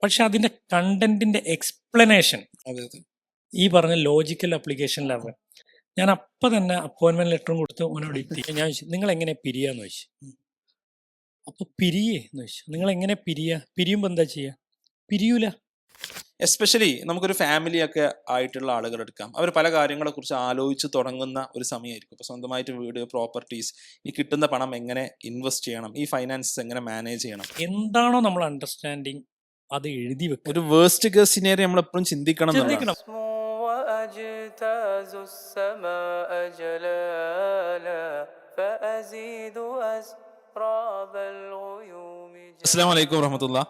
പക്ഷെ അതിന്റെ കണ്ടന്റിന്റെ എക്സ്പ്ലനേഷൻ അതെ അതെ ഈ പറഞ്ഞ ലോജിക്കൽ അപ്ലിക്കേഷനിലാണ്. ഞാൻ അപ്പം തന്നെ അപ്പോയിന്റ്മെന്റ് ലെറ്ററും കൊടുത്ത് ഓനോട് എത്തി. ഞാൻ ചോദിച്ചു നിങ്ങൾ എങ്ങനെ പിരിയാന്ന് ചോദിച്ചു. അപ്പൊ പിരിയേ എന്ന് ചോദിച്ചു. നിങ്ങൾ എങ്ങനെ പിരിയുമ്പോ എന്താ ചെയ്യാ? പിരിയൂല. എസ്പെഷ്യലി നമുക്കൊരു ഫാമിലി ഒക്കെ ആയിട്ടുള്ള ആളുകൾ എടുക്കാം. അവർ പല കാര്യങ്ങളെ കുറിച്ച് ആലോചിച്ച് തുടങ്ങുന്ന ഒരു സമയമായിരിക്കും. ഇപ്പൊ സ്വന്തമായിട്ട് വീട്, പ്രോപ്പർട്ടീസ്, ഈ കിട്ടുന്ന പണം എങ്ങനെ ഇൻവെസ്റ്റ് ചെയ്യണം, ഈ ഫൈനാൻസസ് എങ്ങനെ മാനേജ് ചെയ്യണം, എന്താണോ നമ്മൾ അണ്ടർസ്റ്റാൻഡിങ് അത് എഴുതി വെക്കുക. ഒരു വേസ്റ്റ് കേസ് സിനാരിയോ നമ്മൾ എപ്പോഴും ചിന്തിക്കണം എന്നുള്ളതാണ്. ചിന്തിക്കണം. وأجتاز السماء جلالا فأزيد أسراب الغيوم അസ്സലാമു അലൈക്കും വറഹ്മത്തുള്ളാഹി.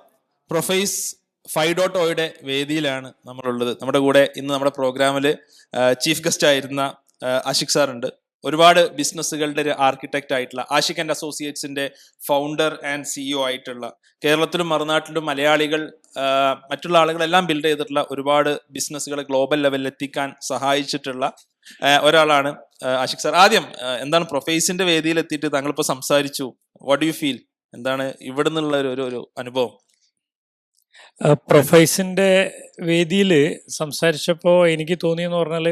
പ്രൊഫൈസ് 5.0യുടെ വേദിയിലാണ് നമ്മളുള്ളത്. നമ്മുടെ കൂടെ ഇന്ന് നമ്മുടെ പ്രോഗ്രാമിൽ ചീഫ് ഗസ്റ്റ് ആയിരുന്ന ആഷിഖ് സാർ ഉണ്ട്. ഒരുപാട് ബിസിനസ്സുകളുടെ ഒരു ആർക്കിടെക്റ്റ് ആയിട്ടുള്ള ആഷിഖ് ആൻഡ് അസോസിയേറ്റ്സിന്റെ ഫൗണ്ടർ ആൻഡ് സിഇഒ ആയിട്ടുള്ള, കേരളത്തിലും മറുനാട്ടിലും മലയാളികൾ മറ്റുള്ള ആളുകളെല്ലാം ബിൽഡ് ചെയ്തിട്ടുള്ള ഒരുപാട് ബിസിനസ്സുകൾ ഗ്ലോബൽ ലെവലിൽ എത്തിക്കാൻ സഹായിച്ചിട്ടുള്ള ഒരാളാണ് ആഷിഖ് സാർ. ആദ്യം എന്താണ് പ്രൊഫൈസിന്റെ വേദിയിൽ എത്തിയിട്ട് താങ്കളിപ്പോൾ സംസാരിച്ചു, വാട്ട് ഡു യു ഫീൽ? എന്താണ് ഇവിടെ നിന്നുള്ള ഒരു അനുഭവം? പ്രൊഫൈസിന്റെ വേദിയിൽ സംസാരിച്ചപ്പോൾ എനിക്ക് തോന്നിയെന്ന് പറഞ്ഞാൽ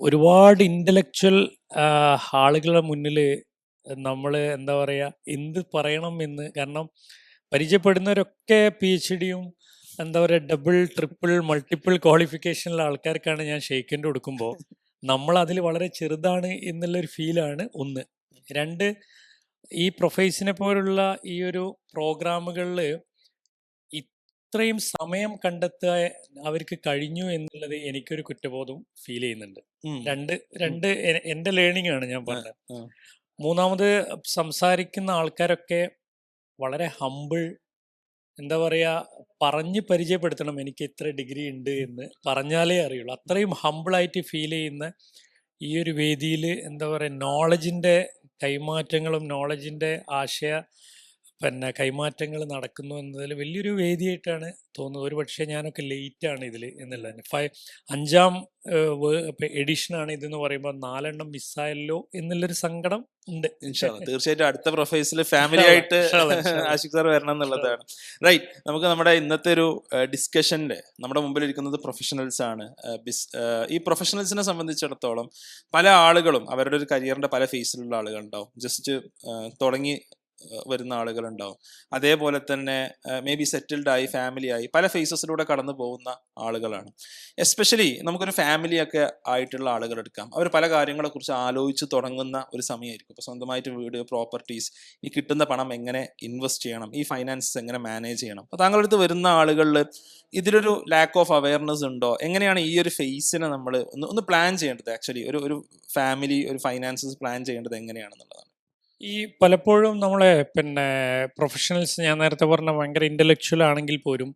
ഒരുപാട് ഇന്റലക്ച്വൽ ആളുകളുടെ മുന്നിൽ നമ്മൾ എന്താ പറയുക, എന്ത് പറയണം എന്ന്. കാരണം പരിചയപ്പെടുന്നവരൊക്കെ PhDയും എന്താ പറയുക ഡബിൾ ട്രിപ്പിൾ മൾട്ടിപ്പിൾ ക്വാളിഫിക്കേഷനുള്ള ആൾക്കാർക്കാണ് ഞാൻ ഷെയ്ക്കൻഡ് കൊടുക്കുമ്പോൾ നമ്മൾ അതിൽ വളരെ ചെറുതാണ് എന്നുള്ളൊരു ഫീലാണ് ഒന്ന്. രണ്ട്, ഈ പ്രൊഫൈസിനെ പോലുള്ള ഈ ഒരു പ്രോഗ്രാമുകളിൽ ഇത്രയും സമയം കണ്ടെത്തുക അവർക്ക് കഴിഞ്ഞു എന്നുള്ളത് എനിക്കൊരു കുറ്റബോധം ഫീൽ ചെയ്യുന്നുണ്ട്. രണ്ട് എൻ്റെ ലേണിംഗ് ആണ് ഞാൻ പറഞ്ഞത്. മൂന്നാമത്, സംസാരിക്കുന്ന ആൾക്കാരൊക്കെ വളരെ ഹമ്പിൾ, എന്താ പറയുക, പറഞ്ഞ് പരിചയപ്പെടുത്തണം എനിക്ക് ഇത്ര ഡിഗ്രി ഉണ്ട് എന്ന് പറഞ്ഞാലേ അറിയുള്ളൂ. അത്രയും ഹമ്പിളായിട്ട് ഫീൽ ചെയ്യുന്ന ഈ ഒരു വേദിയിൽ എന്താ പറയുക നോളജിൻ്റെ കൈമാറ്റങ്ങളും നോളജിൻ്റെ കൈമാറ്റങ്ങൾ നടക്കുന്നു എന്നതിൽ വലിയൊരു വേദിയായിട്ടാണ് തോന്നുന്നത്. ഒരു പക്ഷേ ഞാനൊക്കെ ലേറ്റാണ് ഇതിൽ എന്നുള്ളതാണ്. 5ാം എഡിഷനാണ് ഇതെന്ന് പറയുമ്പോൾ 4 മിസ്സായല്ലോ എന്നുള്ളൊരു സങ്കടം ഉണ്ട്. തീർച്ചയായിട്ടും അടുത്ത പ്രൊഫൈസിൽ ഫാമിലി ആയിട്ട് ആഷിഖ് സാർ വരണം എന്നുള്ളതാണ്. റൈറ്റ്, നമുക്ക് നമ്മുടെ ഇന്നത്തെ ഒരു ഡിസ്കഷനില് നമ്മുടെ മുമ്പിൽ ഇരിക്കുന്നത് പ്രൊഫഷണൽസ് ആണ്. ഈ പ്രൊഫഷണൽസിനെ സംബന്ധിച്ചിടത്തോളം പല ആളുകളും അവരുടെ ഒരു കരിയറിന്റെ പല ഫേസിലുള്ള ആളുകൾ ഉണ്ടാവും. ജസ്റ്റ് തുടങ്ങി വരുന്ന ആളുകളുണ്ടാവും. അതേപോലെ തന്നെ മേ ബി സെറ്റിൽഡ് ആയി ഫാമിലി ആയി പല ഫേസസിലൂടെ കടന്നു പോകുന്ന ആളുകളാണ്. എസ്പെഷ്യലി നമുക്കൊരു ഫാമിലി ഒക്കെ ആയിട്ടുള്ള ആളുകൾ എടുക്കാം. അവർ പല കാര്യങ്ങളെ കുറിച്ച് ആലോചിച്ച് തുടങ്ങുന്ന ഒരു സമയമായിരിക്കും. ഇപ്പൊ സ്വന്തമായിട്ട് വീട്, പ്രോപ്പർട്ടീസ്, ഈ കിട്ടുന്ന പണം എങ്ങനെ ഇൻവെസ്റ്റ് ചെയ്യണം, ഈ ഫൈനാൻസസ് എങ്ങനെ മാനേജ് ചെയ്യണം. അപ്പൊ താങ്കളുടെ അടുത്ത് വരുന്ന ആളുകളിൽ ഇതിലൊരു ലാക്ക് ഓഫ് അവയർനെസ് ഉണ്ടോ? എങ്ങനെയാണ് ഈ ഒരു ഫേസിനെ നമ്മൾ ഒന്ന് പ്ലാൻ ചെയ്യേണ്ടത്? ആക്ച്വലി ഒരു ഫാമിലി, ഒരു ഫൈനാൻസസ് പ്ലാൻ ചെയ്യേണ്ടത് എങ്ങനെയാണെന്നുള്ളതാണ്. ഈ പലപ്പോഴും നമ്മളെ പ്രൊഫഷണൽസ്, ഞാൻ നേരത്തെ പറഞ്ഞ ഭയങ്കര ഇന്റലക്ച്വൽ ആണെങ്കിൽ പോലും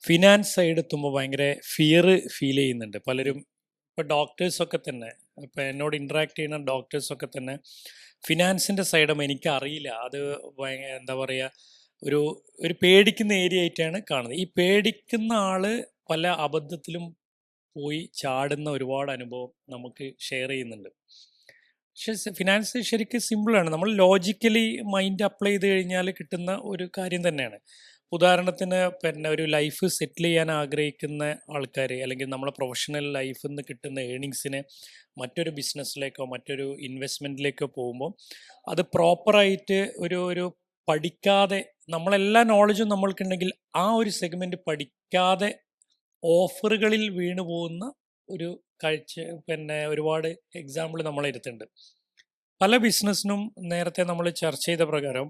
ഫിനാൻസ് സൈഡ് എത്തുമ്പോൾ ഭയങ്കര ഫിയർ ഫീൽ ചെയ്യുന്നുണ്ട് പലരും. ഇപ്പോൾ ഡോക്ടേഴ്സൊക്കെ തന്നെ, ഇപ്പം എന്നോട് ഇൻട്രാക്ട് ചെയ്യുന്ന ഡോക്ടേഴ്സൊക്കെ തന്നെ ഫിനാൻസിൻ്റെ സൈഡും എനിക്കറിയില്ല, അത് എന്താ പറയുക, ഒരു പേടിക്കുന്ന ഏരിയ ആയിട്ടാണ് കാണുന്നത്. ഈ പേടിക്കുന്ന ആള് പല അബദ്ധത്തിലും പോയി ചാടുന്ന ഒരുപാട് അനുഭവം നമുക്ക് ഷെയർ ചെയ്യുന്നുണ്ട്. പക്ഷെ ഫിനാൻസ് ശരിക്കും സിമ്പിളാണ്. നമ്മൾ ലോജിക്കലി മൈൻഡ് അപ്ലൈ ചെയ്ത് കഴിഞ്ഞാൽ കിട്ടുന്ന ഒരു കാര്യം തന്നെയാണ്. ഉദാഹരണത്തിന് ഒരു ലൈഫ് സെറ്റിൽ ചെയ്യാൻ ആഗ്രഹിക്കുന്ന ആൾക്കാർ, അല്ലെങ്കിൽ നമ്മളെ പ്രൊഫഷണൽ ലൈഫിൽ നിന്ന് കിട്ടുന്ന ഏണിങ്സിനെ മറ്റൊരു ബിസിനസ്സിലേക്കോ മറ്റൊരു ഇൻവെസ്റ്റ്മെൻറ്റിലേക്കോ പോകുമ്പോൾ അത് പ്രോപ്പറായിട്ട് ഒരു പഠിക്കാതെ, നമ്മളെല്ലാ നോളജും നമ്മൾക്കുണ്ടെങ്കിൽ ആ ഒരു സെഗ്മെൻറ്റ് പഠിക്കാതെ ഓഫറുകളിൽ വീണു പോകുന്ന ഒരു കാഴ്ച ഒരുപാട് എക്സാമ്പിൾ നമ്മളെ അടുത്തുണ്ട്. പല ബിസിനസ്സിനും നേരത്തെ നമ്മൾ ചർച്ച ചെയ്ത പ്രകാരം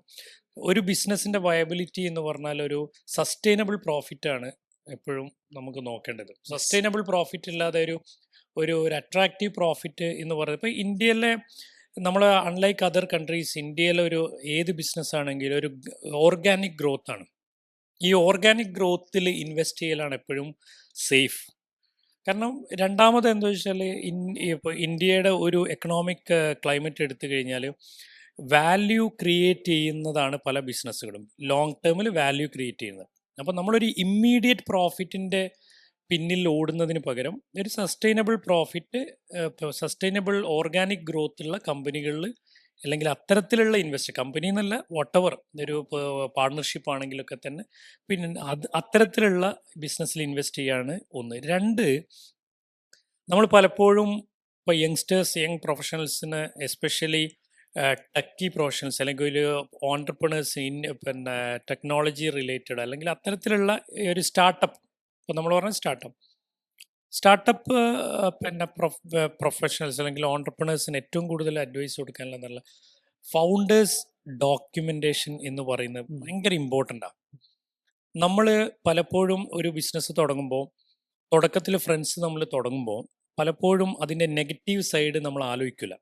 ഒരു ബിസിനസ്സിൻ്റെ വയബിലിറ്റി എന്ന് പറഞ്ഞാൽ ഒരു സസ്റ്റൈനബിൾ പ്രോഫിറ്റാണ് എപ്പോഴും നമുക്ക് നോക്കേണ്ടത്. സസ്റ്റൈനബിൾ പ്രോഫിറ്റ് ഇല്ലാതെ ഒരു അട്രാക്റ്റീവ് പ്രോഫിറ്റ് എന്ന് പറയുന്നത്, ഇപ്പോൾ ഇന്ത്യയിലെ നമ്മൾ അൺലൈക്ക് അതർ കൺട്രീസ്, ഇന്ത്യയിലെ ഏത് ബിസിനസ് ആണെങ്കിലും ഒരു ഓർഗാനിക് ഗ്രോത്ത് ആണ്. ഈ ഓർഗാനിക് ഗ്രോത്തിൽ ഇൻവെസ്റ്റ് ചെയ്യലാണ് എപ്പോഴും സേഫ്. കാരണം രണ്ടാമത് എന്താ വെച്ചാൽ ഇപ്പോൾ ഇന്ത്യയുടെ ഒരു എക്കണോമിക് ക്ലൈമറ്റ് എടുത്തു കഴിഞ്ഞാൽ വാല്യൂ ക്രിയേറ്റ് ചെയ്യുന്നതാണ് പല ബിസിനസ്സുകളും, ലോങ് ടേമിൽ വാല്യൂ ക്രിയേറ്റ് ചെയ്യുന്നത്. അപ്പോൾ നമ്മളൊരു ഇമ്മീഡിയറ്റ് പ്രോഫിറ്റിൻ്റെ പിന്നിൽ ഓടുന്നതിന് പകരം ഒരു sustainable profit, sustainable organic growth ഉള്ള കമ്പനികളിൽ അല്ലെങ്കിൽ അത്തരത്തിലുള്ള ഇൻവെസ്റ്റ് കമ്പനി എന്നല്ല വോട്ടെവർ ഒരു പാർട്ണർഷിപ്പ് ആണെങ്കിലൊക്കെ തന്നെ പിന്നെ അത്തരത്തിലുള്ള ബിസിനസ്സിൽ ഇൻവെസ്റ്റ് ചെയ്യാണ് ഒന്ന്. രണ്ട്, നമ്മൾ പലപ്പോഴും ഇപ്പോൾ യങ് പ്രൊഫഷണൽസിന് എസ്പെഷ്യലി ടെക്കി പ്രൊഫഷണൽസ് അല്ലെങ്കിൽ ഒരു ഓൺടർപ്രണേഴ്സ് പിന്നെ ടെക്നോളജി റിലേറ്റഡ് അല്ലെങ്കിൽ അത്തരത്തിലുള്ള ഒരു സ്റ്റാർട്ടപ്പ്, ഇപ്പോൾ നമ്മൾ പറഞ്ഞ സ്റ്റാർട്ടപ്പ് പിന്നെ പ്രൊഫഷണൽസ് അല്ലെങ്കിൽ ഓൺടർപ്രണേഴ്സിന് ഏറ്റവും കൂടുതൽ അഡ്വൈസ് കൊടുക്കാനുള്ള ഫൗണ്ടേഴ്സ് ഡോക്യുമെന്റേഷൻ എന്ന് പറയുന്നത് ഭയങ്കര ഇമ്പോർട്ടൻ്റ് ആണ്. നമ്മൾ പലപ്പോഴും ഒരു ബിസിനസ് തുടങ്ങുമ്പോൾ തുടക്കത്തിൽ ഫ്രണ്ട്സ് നമ്മൾ തുടങ്ങുമ്പോൾ പലപ്പോഴും അതിൻ്റെ നെഗറ്റീവ് സൈഡ് നമ്മൾ ആലോചിക്കില്ല,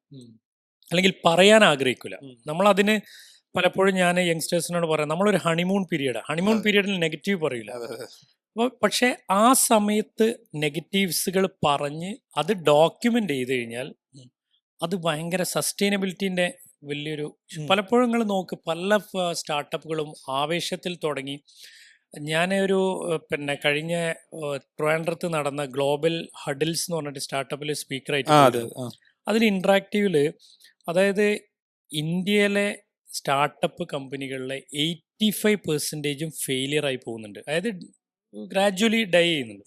അല്ലെങ്കിൽ പറയാൻ ആഗ്രഹിക്കില്ല. നമ്മളതിന് പലപ്പോഴും ഞാൻ യങ്സ്റ്റേഴ്സിനോട് പറയാം, നമ്മളൊരു ഹണിമൂൺ പീരീഡിൽ നെഗറ്റീവ് പറയില്ല. അപ്പോൾ പക്ഷേ ആ സമയത്ത് നെഗറ്റീവ്സുകൾ പറഞ്ഞ് അത് ഡോക്യുമെൻ്റ് ചെയ്ത് കഴിഞ്ഞാൽ അത് ഭയങ്കര സസ്റ്റൈനബിലിറ്റീൻ്റെ വലിയൊരു പലപ്പോഴും നിങ്ങൾ നോക്ക്, പല സ്റ്റാർട്ടപ്പുകളും ആവേശത്തിൽ തുടങ്ങി. ഞാൻ ഒരു പിന്നെ കഴിഞ്ഞ ട്രിവാൻഡ്രത്ത് നടന്ന ഗ്ലോബൽ ഹഡിൽസ് എന്ന് പറഞ്ഞിട്ട് സ്റ്റാർട്ടപ്പിൽ സ്പീക്കറായിട്ട് അതിൽ ഇൻട്രാക്റ്റീവില്, അതായത് ഇന്ത്യയിലെ സ്റ്റാർട്ടപ്പ് കമ്പനികളിലെ 85% ഫെയിലിയർ ആയി പോകുന്നുണ്ട്, അതായത് ഗ്രാജുവലി ഡൈ ചെയ്യുന്നുണ്ട്.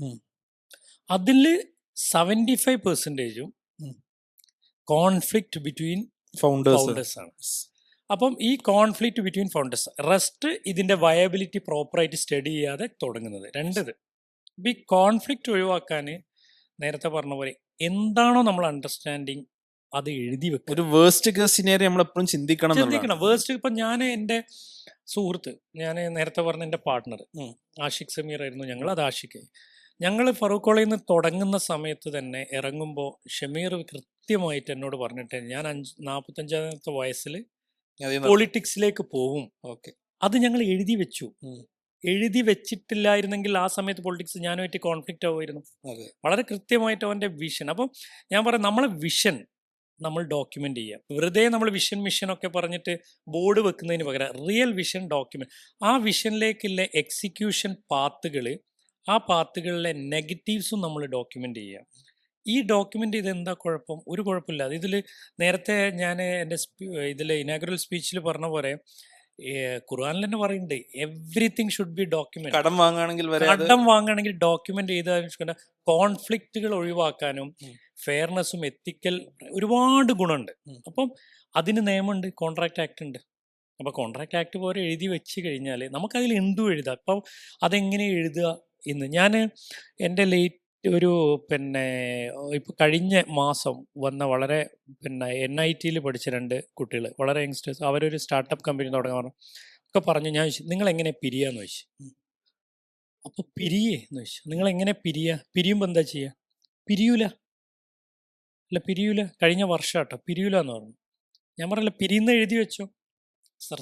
അതിൽ 75% കോൺഫ്ലിക്റ്റ് ബിറ്റ്വീൻ ഫൗണ്ടേഴ്സ് ആണ്. അപ്പം ഈ കോൺഫ്ലിക്റ്റ് ബിറ്റ്വീൻ ഫൗണ്ടേഴ്സ്, റെസ്റ്റ് ഇതിന്റെ വയബിലിറ്റി പ്രോപ്പറായിട്ട് സ്റ്റഡി ചെയ്യാതെ തുടങ്ങുന്നത്. രണ്ടത്, ഈ കോൺഫ്ലിക്റ്റ് ഒഴിവാക്കാൻ നേരത്തെ പറഞ്ഞ പോലെ എന്താണോ നമ്മൾ അണ്ടർസ്റ്റാൻഡിങ് അത് എഴുതി വെക്കുക. ഒരു വേസ്റ്റ് കേസ് സിനാരിയോ നമ്മൾ എപ്പോഴും ചിന്തിക്കണം. വേസ്റ്റ്, ഇപ്പം ഞാൻ എൻ്റെ സുഹൃത്ത്, ഞാൻ നേരത്തെ പറഞ്ഞ എൻ്റെ പാർട്ട്ണർ ആഷിഖ് സമീർ ആയിരുന്നു. ഞങ്ങൾ ഫറൂഖ് കോളേജിൽ നിന്ന് തുടങ്ങുന്ന സമയത്ത് തന്നെ ഇറങ്ങുമ്പോൾ ഷമീർ കൃത്യമായിട്ട് എന്നോട് പറഞ്ഞിട്ട്, ഞാൻ 45-ാമത്തെ വയസ്സിൽ പൊളിറ്റിക്സിലേക്ക് പോവും. അത് ഞങ്ങൾ എഴുതി വെച്ചു. എഴുതി വെച്ചിട്ടില്ലായിരുന്നെങ്കിൽ ആ സമയത്ത് പൊളിറ്റിക്സ് ഞാനുമായിട്ട് കോൺഫ്ലിക്റ്റ് ആവുമായിരുന്നു. വളരെ കൃത്യമായിട്ട് അവൻ്റെ വിഷൻ. അപ്പം ഞാൻ പറയാം, നമ്മളെ വിഷൻ നമ്മൾ ഡോക്യുമെന്റ് ചെയ്യാം. വെറുതെ നമ്മൾ മിഷൻ ഒക്കെ പറഞ്ഞിട്ട് ബോർഡ് വെക്കുന്നതിന് പകരം റിയൽ വിഷൻ ഡോക്യുമെന്റ്, ആ വിഷനിലേക്കുള്ള എക്സിക്യൂഷൻ പാത്തുകൾ, ആ പാത്തുകളിലെ നെഗറ്റീവ്സും നമ്മൾ ഡോക്യുമെന്റ് ചെയ്യാം. ഈ ഡോക്യുമെന്റ് ചെയ്ത് എന്താ കുഴപ്പം? ഒരു കുഴപ്പമില്ല. ഇതിൽ നേരത്തെ ഞാൻ എൻ്റെ ഇതിൽ ഇനാഗുറൽ സ്പീച്ചിൽ പറഞ്ഞ പോലെ ഖുർആനിൽ തന്നെ പറയുന്നുണ്ട്, എവ്രിതിങ് ഷുഡ് ബി ഡോക്യുമെന്റ്. കടം വാങ്ങുകയാണെങ്കിൽ ഡോക്യുമെന്റ് ചെയ്താൽ കോൺഫ്ലിക്റ്റുകൾ ഒഴിവാക്കാനും ഫെയർനെസ്സും എത്തിക്കൽ ഒരുപാട് ഗുണമുണ്ട്. അപ്പം അതിന് നിയമമുണ്ട്, കോൺട്രാക്ട് ആക്ട് ഉണ്ട്. അപ്പോൾ കോൺട്രാക്ട് ആക്ട് പോലെ എഴുതി വെച്ച് കഴിഞ്ഞാൽ നമുക്കതിൽ എന്തും എഴുതാം. അപ്പം അതെങ്ങനെ എഴുതുക എന്ന് ഞാൻ എൻ്റെ ഒരു പിന്നെ ഇപ്പോൾ കഴിഞ്ഞ മാസം വന്ന വളരെ NIT പഠിച്ച 2 കുട്ടികൾ, വളരെ യങ്സ്റ്റേഴ്സ്, അവരൊരു സ്റ്റാർട്ടപ്പ് കമ്പനി തുടങ്ങാൻ ഒക്കെ പറഞ്ഞു. ഞാൻ ചോദിച്ചു, നിങ്ങളെങ്ങനെ പിരിയാന്ന് ചോദിച്ചു. അപ്പോൾ എന്ന് ചോദിച്ചു, നിങ്ങളെങ്ങനെ പിരിയുമ്പോൾ എന്താ ചെയ്യുക? പിരിയൂല, കഴിഞ്ഞ വർഷം കേട്ടോ, പിരിയൂല എന്ന് പറഞ്ഞു. ഞാൻ പറഞ്ഞില്ല, പിരിയുന്ന എഴുതി വെച്ചോ.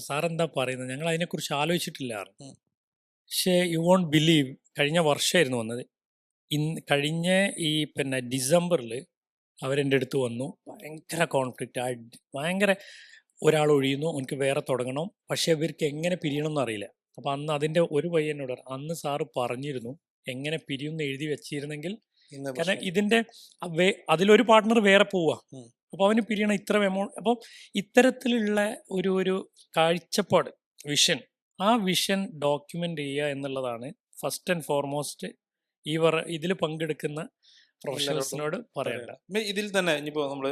സാർ എന്താ പറയുന്നത്, ഞങ്ങൾ അതിനെക്കുറിച്ച് ആലോചിച്ചിട്ടില്ല. പക്ഷേ യു വോണ്ട് ബിലീവ്, കഴിഞ്ഞ വർഷമായിരുന്നു വന്നത്. കഴിഞ്ഞ ഈ ഡിസംബറിൽ അവരെൻ്റെ അടുത്ത് വന്നു. ഭയങ്കര കോൺഫ്ലിക്റ്റ്, ഭയങ്കര ഒരാൾ ഒഴിയുന്നു, എനിക്ക് വേറെ തുടങ്ങണം, പക്ഷേ ഇവർക്ക് എങ്ങനെ പിരിയണം എന്ന് അറിയില്ല. അപ്പം അന്ന് അതിൻ്റെ ഒരു പയ്യനോട്, അന്ന് സാറ് പറഞ്ഞിരുന്നു എങ്ങനെ പിരിയുമെന്ന് എഴുതി വെച്ചിരുന്നെങ്കിൽ, കാരണം ഇതിൻ്റെ അതിലൊരു പാർട്ട്ണർ വേറെ പോവുക, അപ്പോൾ അവന് പിരിയണം ഇത്ര എമൗണ്ട്. അപ്പം ഇത്തരത്തിലുള്ള ഒരു കാഴ്ചപ്പാട്, വിഷൻ, ആ വിഷൻ ഡോക്യുമെൻ്റ് ചെയ്യുക എന്നുള്ളതാണ് ഫസ്റ്റ് ആൻഡ് ഫോർമോസ്റ്റ് ഇതിൽ പങ്കെടുക്കുന്ന പ്രൊഫഷണൽസിനോട് പറയണ്ട. ഇതിൽ തന്നെ ഇനിയിപ്പോൾ നമ്മൾ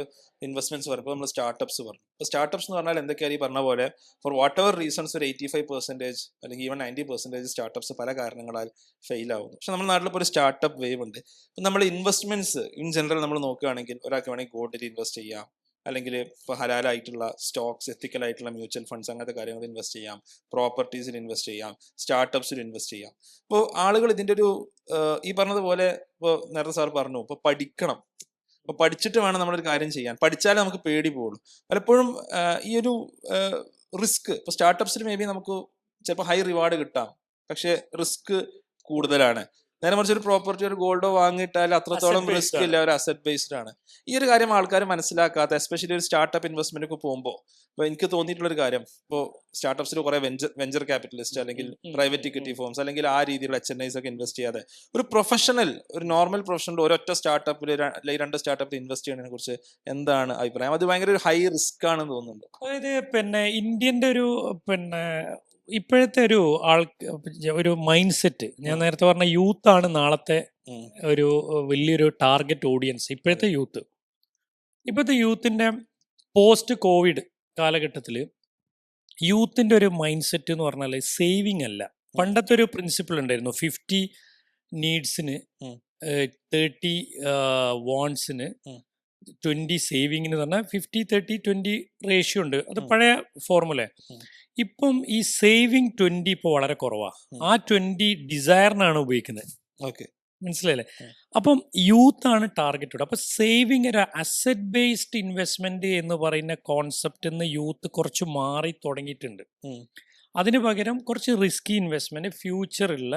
ഇൻവെസ്റ്റ്മെന്റ്സ് പറയുമ്പോൾ നമ്മൾ സ്റ്റാർട്ടപ്സ് പറഞ്ഞു. ഇപ്പോൾ സ്റ്റാർട്ടപ്സ് എന്ന് പറഞ്ഞാൽ എന്തൊക്കെയാണ് ഈ പറഞ്ഞ പോലെ, ഫോർ വാട്ട് എവർ റീസൺസ് ഒരു 85% അല്ലെങ്കിൽ ഈവൻ 90% സ്റ്റാർട്ടപ്സ് പല കാരണങ്ങളാൽ ഫെയിൽ ആവുന്നു. പക്ഷെ നമ്മുടെ നാട്ടിലിപ്പോൾ ഒരു സ്റ്റാർട്ടപ്പ് വേവ് ഉണ്ട്. ഇപ്പം നമ്മൾ ഇൻവെസ്റ്റ്മെന്റ്സ് ഇൻ ജനറൽ നമ്മൾ നോക്കുകയാണെങ്കിൽ, ഒരാൾക്ക് വേണമെങ്കിൽ ഗോൾഡിൽ ഇൻവെസ്റ്റ് ചെയ്യാം, അല്ലെങ്കിൽ ഇപ്പോൾ ഹലാലായിട്ടുള്ള സ്റ്റോക്സ്, എത്തിക്കലായിട്ടുള്ള മ്യൂച്വൽ ഫണ്ട്സ്, അങ്ങനത്തെ കാര്യങ്ങൾ ഇൻവെസ്റ്റ് ചെയ്യാം, പ്രോപ്പർട്ടീസിൽ ഇൻവെസ്റ്റ് ചെയ്യാം, സ്റ്റാർട്ടപ്സിൽ ഇൻവെസ്റ്റ് ചെയ്യാം. ഇപ്പോൾ ആളുകൾ ഇതിൻ്റെ ഒരു ഈ പറഞ്ഞതുപോലെ, ഇപ്പോൾ നേരത്തെ സാർ പറഞ്ഞു, ഇപ്പോൾ പഠിക്കണം, അപ്പോൾ പഠിച്ചിട്ട് വേണം നമ്മളൊരു കാര്യം ചെയ്യാൻ. പഠിച്ചാലേ നമുക്ക് പേടി പോകുള്ളൂ. പലപ്പോഴും ഈ ഒരു റിസ്ക്, ഇപ്പോൾ സ്റ്റാർട്ടപ്സിൽ മേ ബി നമുക്ക് ചിലപ്പോൾ ഹൈ റിവാർഡ് കിട്ടാം, പക്ഷേ റിസ്ക് കൂടുതലാണ്. നേരെ മറിച്ച് ഒരു പ്രോപ്പർട്ടി ഒരു ഗോൾഡോ വാങ്ങിയിട്ടാൽ അത്രത്തോളം Asset based റിസ്ക് ഇല്ല, ഒരു അസറ്റ് ബേസ്ഡ് ആണ്. ഈ ഒരു കാര്യം ആൾക്കാർ മനസ്സിലാക്കാത്ത, എസ്പെഷ്യലി ഒരു സ്റ്റാർട്ടപ്പ് ഇൻവെസ്റ്റ്മെന്റ് ഒക്കെ പോകുമ്പോൾ ഇപ്പൊ എനിക്ക് തോന്നിയിട്ടുള്ള ഒരു കാര്യം, ഇപ്പോൾ സ്റ്റാർട്ടപ്സിൽ കുറെ വെഞ്ചർ ക്യാപിറ്റലിസ്റ്റ് അല്ലെങ്കിൽ പ്രൈവറ്റ് ഇക്വിറ്റി ഫോംസ് അല്ലെങ്കിൽ ആ രീതിയിലുള്ള HNIs ഒക്കെ ഇൻവെസ്റ്റ് ചെയ്യാതെ ഒരു പ്രൊഫഷണൽ, ഒരു നോർമൽ പ്രൊഫഷണൽ ഒരൊറ്റ സ്റ്റാർട്ടപ്പിൽ അല്ലെങ്കിൽ 2 സ്റ്റാർട്ടപ്പിൽ ഇൻവെസ്റ്റ് ചെയ്യുന്നതിനെ കുറിച്ച് എന്താണ് അഭിപ്രായം? അത് ഭയങ്കര ഒരു ഹൈ റിസ്ക് ആണെന്ന് തോന്നുന്നുണ്ട്. അതായത് ഇന്ത്യന്റെ ഒരു ഇപ്പോഴത്തെ ഒരു മൈൻഡ് സെറ്റ്, ഞാൻ നേരത്തെ പറഞ്ഞ യൂത്ത് ആണ് നാളത്തെ ഒരു വലിയൊരു ടാർഗറ്റ് ഓഡിയൻസ്. ഇപ്പോഴത്തെ യൂത്തിന്റെ പോസ്റ്റ് കോവിഡ് കാലഘട്ടത്തിൽ യൂത്തിന്റെ ഒരു മൈൻഡ് സെറ്റ് എന്ന് പറഞ്ഞാൽ സേവിങ് അല്ല. പണ്ടത്തെ ഒരു പ്രിൻസിപ്പിൾ ഉണ്ടായിരുന്നു, 50 നീഡ്സിന്, 30 വാണ്ട്സിന്, 20 സേവിങ്ങിന് പറഞ്ഞാൽ 50-30-20 റേഷ്യോ ഉണ്ട്. അത് പഴയ ഫോർമുല. ഇപ്പം ഈ സേവിങ് 20 ഇപ്പോൾ വളരെ കുറവാണ്. ആ 20 ഡിസയറിനാണ് ഉപയോഗിക്കുന്നത്. ഓക്കെ, മനസ്സിലായില്ലേ? അപ്പം യൂത്ത് ആണ് ടാർഗറ്റഡ്. അപ്പൊ സേവിങ് ഒരു അസറ്റ് ബേസ്ഡ് ഇൻവെസ്റ്റ്മെന്റ് എന്ന് പറയുന്ന കോൺസെപ്റ്റ് നിന്ന് യൂത്ത് കുറച്ച് മാറി തുടങ്ങിയിട്ടുണ്ട്. അതിന് പകരം കുറച്ച് റിസ്കി ഇൻവെസ്റ്റ്മെന്റ്, ഫ്യൂച്ചറുള്ള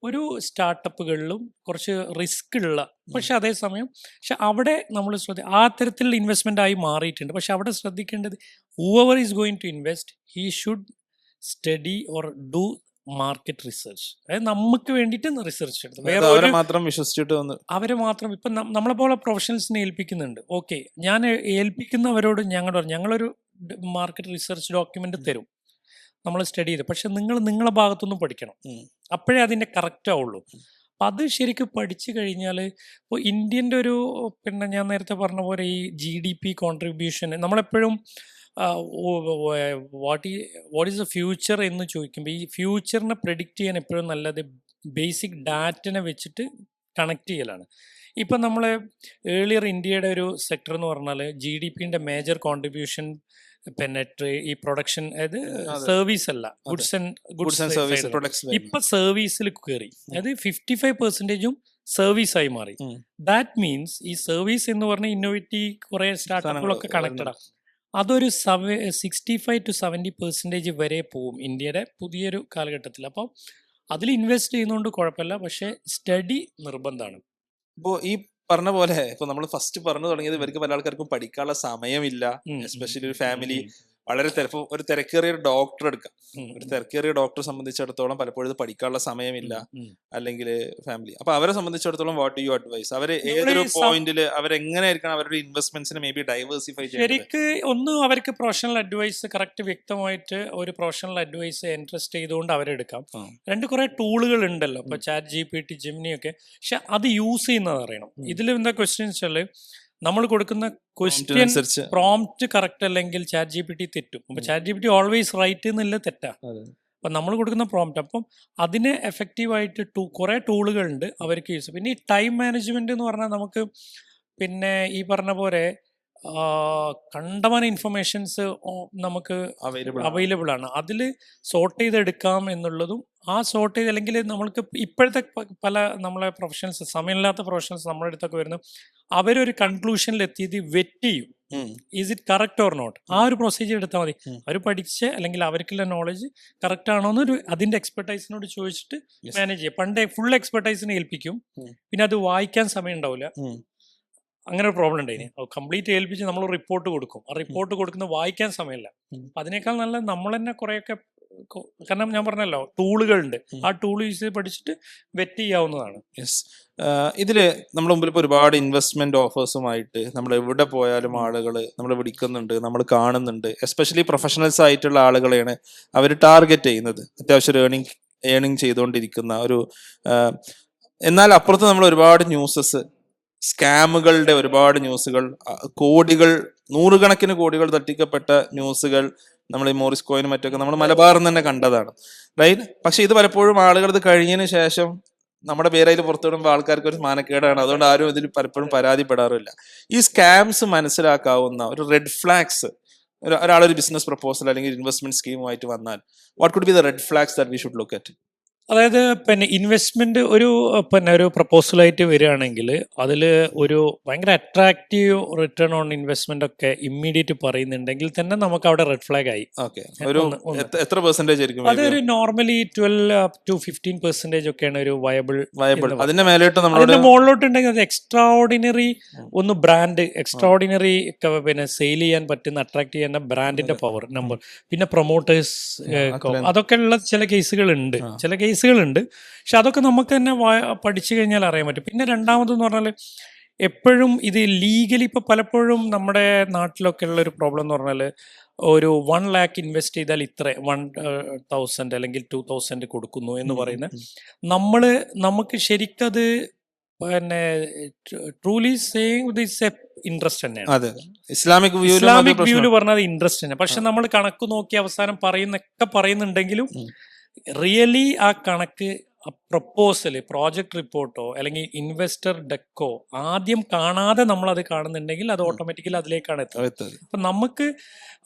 ഒരു സ്റ്റാർട്ടപ്പുകളിലും കുറച്ച് റിസ്ക് ഉള്ള, പക്ഷെ അതേസമയം അവിടെ നമ്മൾ ആ തരത്തിലുള്ള ഇൻവെസ്റ്റ്മെന്റ് ആയി മാറിയിട്ടുണ്ട്. പക്ഷെ അവിടെ ശ്രദ്ധിക്കേണ്ടത്, whoever is going to invest, he should study or do market research. അതായത് നമുക്ക് വേണ്ടിയിട്ട് റിസർച്ച് എടുത്ത് അവരെ മാത്രം വിശ്വസിച്ചിട്ട് അവരെ മാത്രം ഇപ്പം നമ്മളെ പോലെ പ്രൊഫഷണൽസിനെ ഏൽപ്പിക്കുന്നുണ്ട്. ഓക്കെ, ഞാൻ ഏൽപ്പിക്കുന്നവരോട് ഞങ്ങളൊരു മാർക്കറ്റ് റിസർച്ച് ഡോക്യുമെന്റ് തരും, നമ്മൾ സ്റ്റഡി ചെയ്ത്. പക്ഷെ നിങ്ങളെ ഭാഗത്തുനിന്നും പഠിക്കണം, അപ്പോഴേ അതിൻ്റെ കറക്റ്റ് ആവുള്ളൂ. അപ്പം അത് ശരിക്കും പഠിച്ചു കഴിഞ്ഞാൽ ഇപ്പോൾ ഇന്ത്യൻ്റെ ഒരു ഞാൻ നേരത്തെ പറഞ്ഞ പോലെ ഈ GDP കോൺട്രിബ്യൂഷൻ നമ്മളെപ്പോഴും വാട്ട് ഈസ് ദ ഫ്യൂച്ചർ എന്ന് ചോദിക്കുമ്പോൾ, ഈ ഫ്യൂച്ചറിനെ പ്രെഡിക്റ്റ് ചെയ്യാൻ എപ്പോഴും നല്ലത് ബേസിക് ഡാറ്റനെ വെച്ചിട്ട് കണക്ട് ചെയ്യലാണ്. ഇപ്പം നമ്മൾ ഏർലിയർ ഇന്ത്യയുടെ ഒരു സെക്ടർ എന്ന് പറഞ്ഞാൽ GDPൻ്റെ മേജർ കോൺട്രിബ്യൂഷൻ ഈ പ്രൊഡക്ഷൻ, അതായത് സർവീസ് അല്ല, ഗുഡ്സ് ആൻഡ് സർവീസ്. ഇപ്പൊ സർവീസിൽ കയറി, അതായത് 55% സർവീസായി മാറി. ദാറ്റ് മീൻസ് ഈ സർവീസ് എന്ന് പറഞ്ഞ ഇന്നോവേറ്റീവ് കുറെ സ്റ്റാർട്ടപ്പുകളൊക്കെ കണക്റ്റഡ്. അതൊരു 65-70% വരെ പോവും ഇന്ത്യയുടെ പുതിയൊരു കാലഘട്ടത്തിൽ. അപ്പം അതിൽ ഇൻവെസ്റ്റ് ചെയ്യുന്നതുകൊണ്ട് കുഴപ്പമില്ല, പക്ഷെ സ്റ്റഡി നിർബന്ധമാണ്. ഇപ്പോൾ ഈ പറഞ്ഞ പോലെ ഇപ്പൊ നമ്മൾ ഫസ്റ്റ് പറഞ്ഞു തുടങ്ങിയത്, ഇവർക്ക് പല ആൾക്കാർക്കും പഠിക്കാനുള്ള സമയമില്ല. എസ്പെഷ്യലി ഒരു ഫാമിലി വളരെ ഒരു തിരക്കേറിയ ഡോക്ടർ എടുക്കാം. ഒരു തിരക്കേറിയ ഡോക്ടറെ സംബന്ധിച്ചിടത്തോളം പലപ്പോഴും ഇത് പഠിക്കാനുള്ള സമയമില്ല, അല്ലെങ്കിൽ ഫാമിലി. അപ്പൊ അവരെ സംബന്ധിച്ചിടത്തോളം വാട്ട് ഡു യു അഡ്വൈസ്? അവര് ഏതൊരു പോയിന്റില് അവരെങ്ങനെയായിരിക്കണം അവരുടെ ഇൻവെസ്റ്റ്മെന്റ്സിനെ മേ ബി ഡൈവേഴ്സിഫൈ ചെയ്യുന്നത്? ശരിക്ക് ഒന്ന് അവർക്ക് പ്രൊഫഷണൽ അഡ്വൈസ് കറക്റ്റ് വ്യക്തമായിട്ട് ഒരു പ്രൊഫഷണൽ അഡ്വൈസ് ഇൻട്രസ്റ്റ് ചെയ്തുകൊണ്ട് അവരെടുക്കാം. കുറെ ടൂളുകൾ ഉണ്ടല്ലോ, ഇപ്പൊ ChatGPT, Gemini ഒക്കെ. പക്ഷെ അത് യൂസ് ചെയ്യുന്നത് അറിയണം. ഇതിൽ എന്താ ക്വസ്റ്റ്യൻ വെച്ചാല്, നമ്മൾ കൊടുക്കുന്ന ക്വസ്റ്റ്യൻ പ്രോംപ്റ്റ് കറക്റ്റ് അല്ലെങ്കിൽ ChatGPT തെറ്റും. അപ്പൊ ChatGPT ഓൾവേസ് റൈറ്റ് എന്നുള്ള തെറ്റാ. അപ്പൊ നമ്മൾ കൊടുക്കുന്ന പ്രോംപ്റ്റ്, അപ്പം അതിന് എഫക്റ്റീവായിട്ട് കുറെ ടൂളുകളുണ്ട് അവർക്ക് യൂസ്. പിന്നെ ഈ ടൈം മാനേജ്മെന്റ് എന്ന് പറഞ്ഞാൽ നമുക്ക് ഈ പറഞ്ഞ പോലെ കണ്ടമാന ഇൻഫർമേഷൻസ് നമുക്ക് അവൈലബിൾ ആണ്. അതിൽ സോർട്ട് ചെയ്തെടുക്കാം എന്നുള്ളതും, ആ സോർട്ട് ചെയ്ത് അല്ലെങ്കിൽ നമ്മൾക്ക് ഇപ്പോഴത്തെ പല നമ്മളെ പ്രൊഫഷണൽസ്, സമയമില്ലാത്ത പ്രൊഫഷണൽസ് നമ്മുടെ അടുത്തൊക്കെ വരുന്നത്, അവരൊരു കൺക്ലൂഷനിൽ എത്തിയത് വെറ്റ് ചെയ്യും, is it correct or not. ആ ഒരു പ്രൊസീജിയർ എടുത്താൽ മതി. അവർ പഠിച്ച് അല്ലെങ്കിൽ അവർക്കുള്ള നോളജ് കറക്റ്റ് ആണോ എന്ന് അതിന്റെ എക്സ്പെർട്ടൈസിനോട് ചോദിച്ചിട്ട് മാനേജ് ചെയ്യുക. പണ്ടേ ഫുൾ എക്സ്പെർട്ടൈസിനെ ഏൽപ്പിക്കും, പിന്നെ അത് വായിക്കാൻ സമയം ഉണ്ടാവില്ല. അങ്ങനെ ഒരു പ്രോബ്ലം ഉണ്ടായിന്. കംപ്ലീറ്റ് ഏൽപ്പിച്ച് നമ്മൾ റിപ്പോർട്ട് കൊടുക്കും, ആ റിപ്പോർട്ട് കൊടുക്കുന്ന വായിക്കാൻ സമയമില്ല. അതിനേക്കാൾ നല്ല നമ്മൾ തന്നെ കുറെയൊക്കെ, കാരണം ഞാൻ പറഞ്ഞല്ലോ ടൂളുകളുണ്ട്, ആ ടൂൾ യൂസ് ചെയ്ത് പഠിച്ചിട്ട് വെറ്റ് ചെയ്യാവുന്നതാണ്. യെസ്, ഇതില് നമ്മുടെ മുമ്പിൽ ഇപ്പോൾ ഒരുപാട് ഇൻവെസ്റ്റ്മെന്റ് ഓഫേഴ്സുമായിട്ട് നമ്മൾ എവിടെ പോയാലും ആളുകൾ നമ്മൾ വിളിക്കുന്നുണ്ട്, നമ്മൾ കാണുന്നുണ്ട്. എസ്പെഷ്യലി പ്രൊഫഷണൽസ് ആയിട്ടുള്ള ആളുകളെയാണ് അവർ ടാർഗറ്റ് ചെയ്യുന്നത്, അത്യാവശ്യം ഏണിങ് ചെയ്തുകൊണ്ടിരിക്കുന്ന ഒരു. എന്നാൽ അപ്പുറത്ത് നമ്മൾ ഒരുപാട് ന്യൂസസ്, സ്കാമുകളുടെ ഒരുപാട് ന്യൂസുകൾ, നൂറുകണക്കിന് കോടികൾ തട്ടിക്കപ്പെട്ട ന്യൂസുകൾ നമ്മൾ ഈ മോറിസ് കോയിനും മറ്റൊക്കെ നമ്മൾ മലബാറിൽ തന്നെ കണ്ടതാണ്, റൈറ്റ്? പക്ഷെ ഇത് പലപ്പോഴും ആളുകൾ ഇത് കഴിഞ്ഞതിന് ശേഷം നമ്മുടെ പേരയിൽ പുറത്തുവിടുമ്പോൾ ആൾക്കാർക്ക് ഒരു മാനക്കേടാണ്. അതുകൊണ്ട് ആരും ഇതിൽ പലപ്പോഴും പരാതിപ്പെടാറില്ല. ഈ സ്കാംസ് മനസ്സിലാക്കാവുന്ന ഒരു റെഡ് ഫ്ലാഗ്സ്, ഒരാളൊരു ബിസിനസ് പ്രപ്പോസൽ അല്ലെങ്കിൽ ഇൻവെസ്റ്റ്മെന്റ് സ്കീമുമായിട്ട് വന്നാൽ, what could be the red flags that we should look at? അതായത് പിന്നെ ഇൻവെസ്റ്റ്മെന്റ് ഒരു പ്രപ്പോസലായിട്ട് വരികയാണെങ്കിൽ അതിൽ ഒരു ഭയങ്കര അട്രാക്റ്റീവ് റിട്ടേൺ ഓൺ ഇൻവെസ്റ്റ്മെന്റ് ഒക്കെ ഇമ്മീഡിയറ്റ് പറയുന്നുണ്ടെങ്കിൽ തന്നെ നമുക്ക് അവിടെ റെഡ് ഫ്ലാഗ് ആയി. ഓക്കെ, ഒരു എത്ര പെർസെന്റേജ് ആയിരിക്കും അതൊരു നോർമലി 12 to 15% ഒക്കെയാണ് ഒരു വയബിൾ. അതിന്റെ മേലോട്ട് അതിന്റെ മുകളിലോട്ടുണ്ടെങ്കിൽ അത് എക്സ്ട്രാ ബ്രാൻഡ് എക്സ്ട്രാ പിന്നെ സെയിൽ ചെയ്യാൻ പറ്റുന്ന അട്രാക്ട് ചെയ്യുന്ന ബ്രാൻഡിന്റെ പവർ നമ്പർ, പിന്നെ പ്രൊമോട്ടേഴ്സ് അതൊക്കെ ഉള്ള ചില കേസുകളുണ്ട്. പക്ഷെ അതൊക്കെ നമുക്ക് തന്നെ പഠിച്ചു കഴിഞ്ഞാൽ അറിയാൻ പറ്റും. പിന്നെ രണ്ടാമതെന്ന് പറഞ്ഞാൽ എപ്പോഴും ഇത് ലീഗലി ഇപ്പൊ പലപ്പോഴും നമ്മുടെ നാട്ടിലൊക്കെ ഉള്ള ഒരു പ്രോബ്ലം എന്ന് പറഞ്ഞാൽ ഒരു 1 lakh ഇൻവെസ്റ്റ് ചെയ്താൽ ഇത്ര 1,000 അല്ലെങ്കിൽ 2,000 കൊടുക്കുന്നു എന്ന് പറയുന്നത് നമുക്ക് ശരിക്കത് പിന്നെ ട്രൂലി സേയിങ് ദിസ് ഇൻട്രസ്റ്റ് തന്നെയാണ്. ഇസ്ലാമിക് വ്യൂല് പറഞ്ഞത് ഇൻട്രസ്റ്റ് തന്നെ. പക്ഷെ നമ്മൾ കണക്ക് നോക്കി അവസാനം പറയുന്നുണ്ടെങ്കിലും റിയലി ആ കണക്ക് പ്രപ്പോസൽ, പ്രോജക്ട് റിപ്പോർട്ടോ അല്ലെങ്കിൽ ഇൻവെസ്റ്റർ ഡെക്കോ ആദ്യം കാണാതെ നമ്മൾ അത് കാണുന്നുണ്ടെങ്കിൽ അത് ഓട്ടോമാറ്റിക്കലി അതിലേക്കാണ് എത്തുന്നത്. അപ്പൊ നമുക്ക്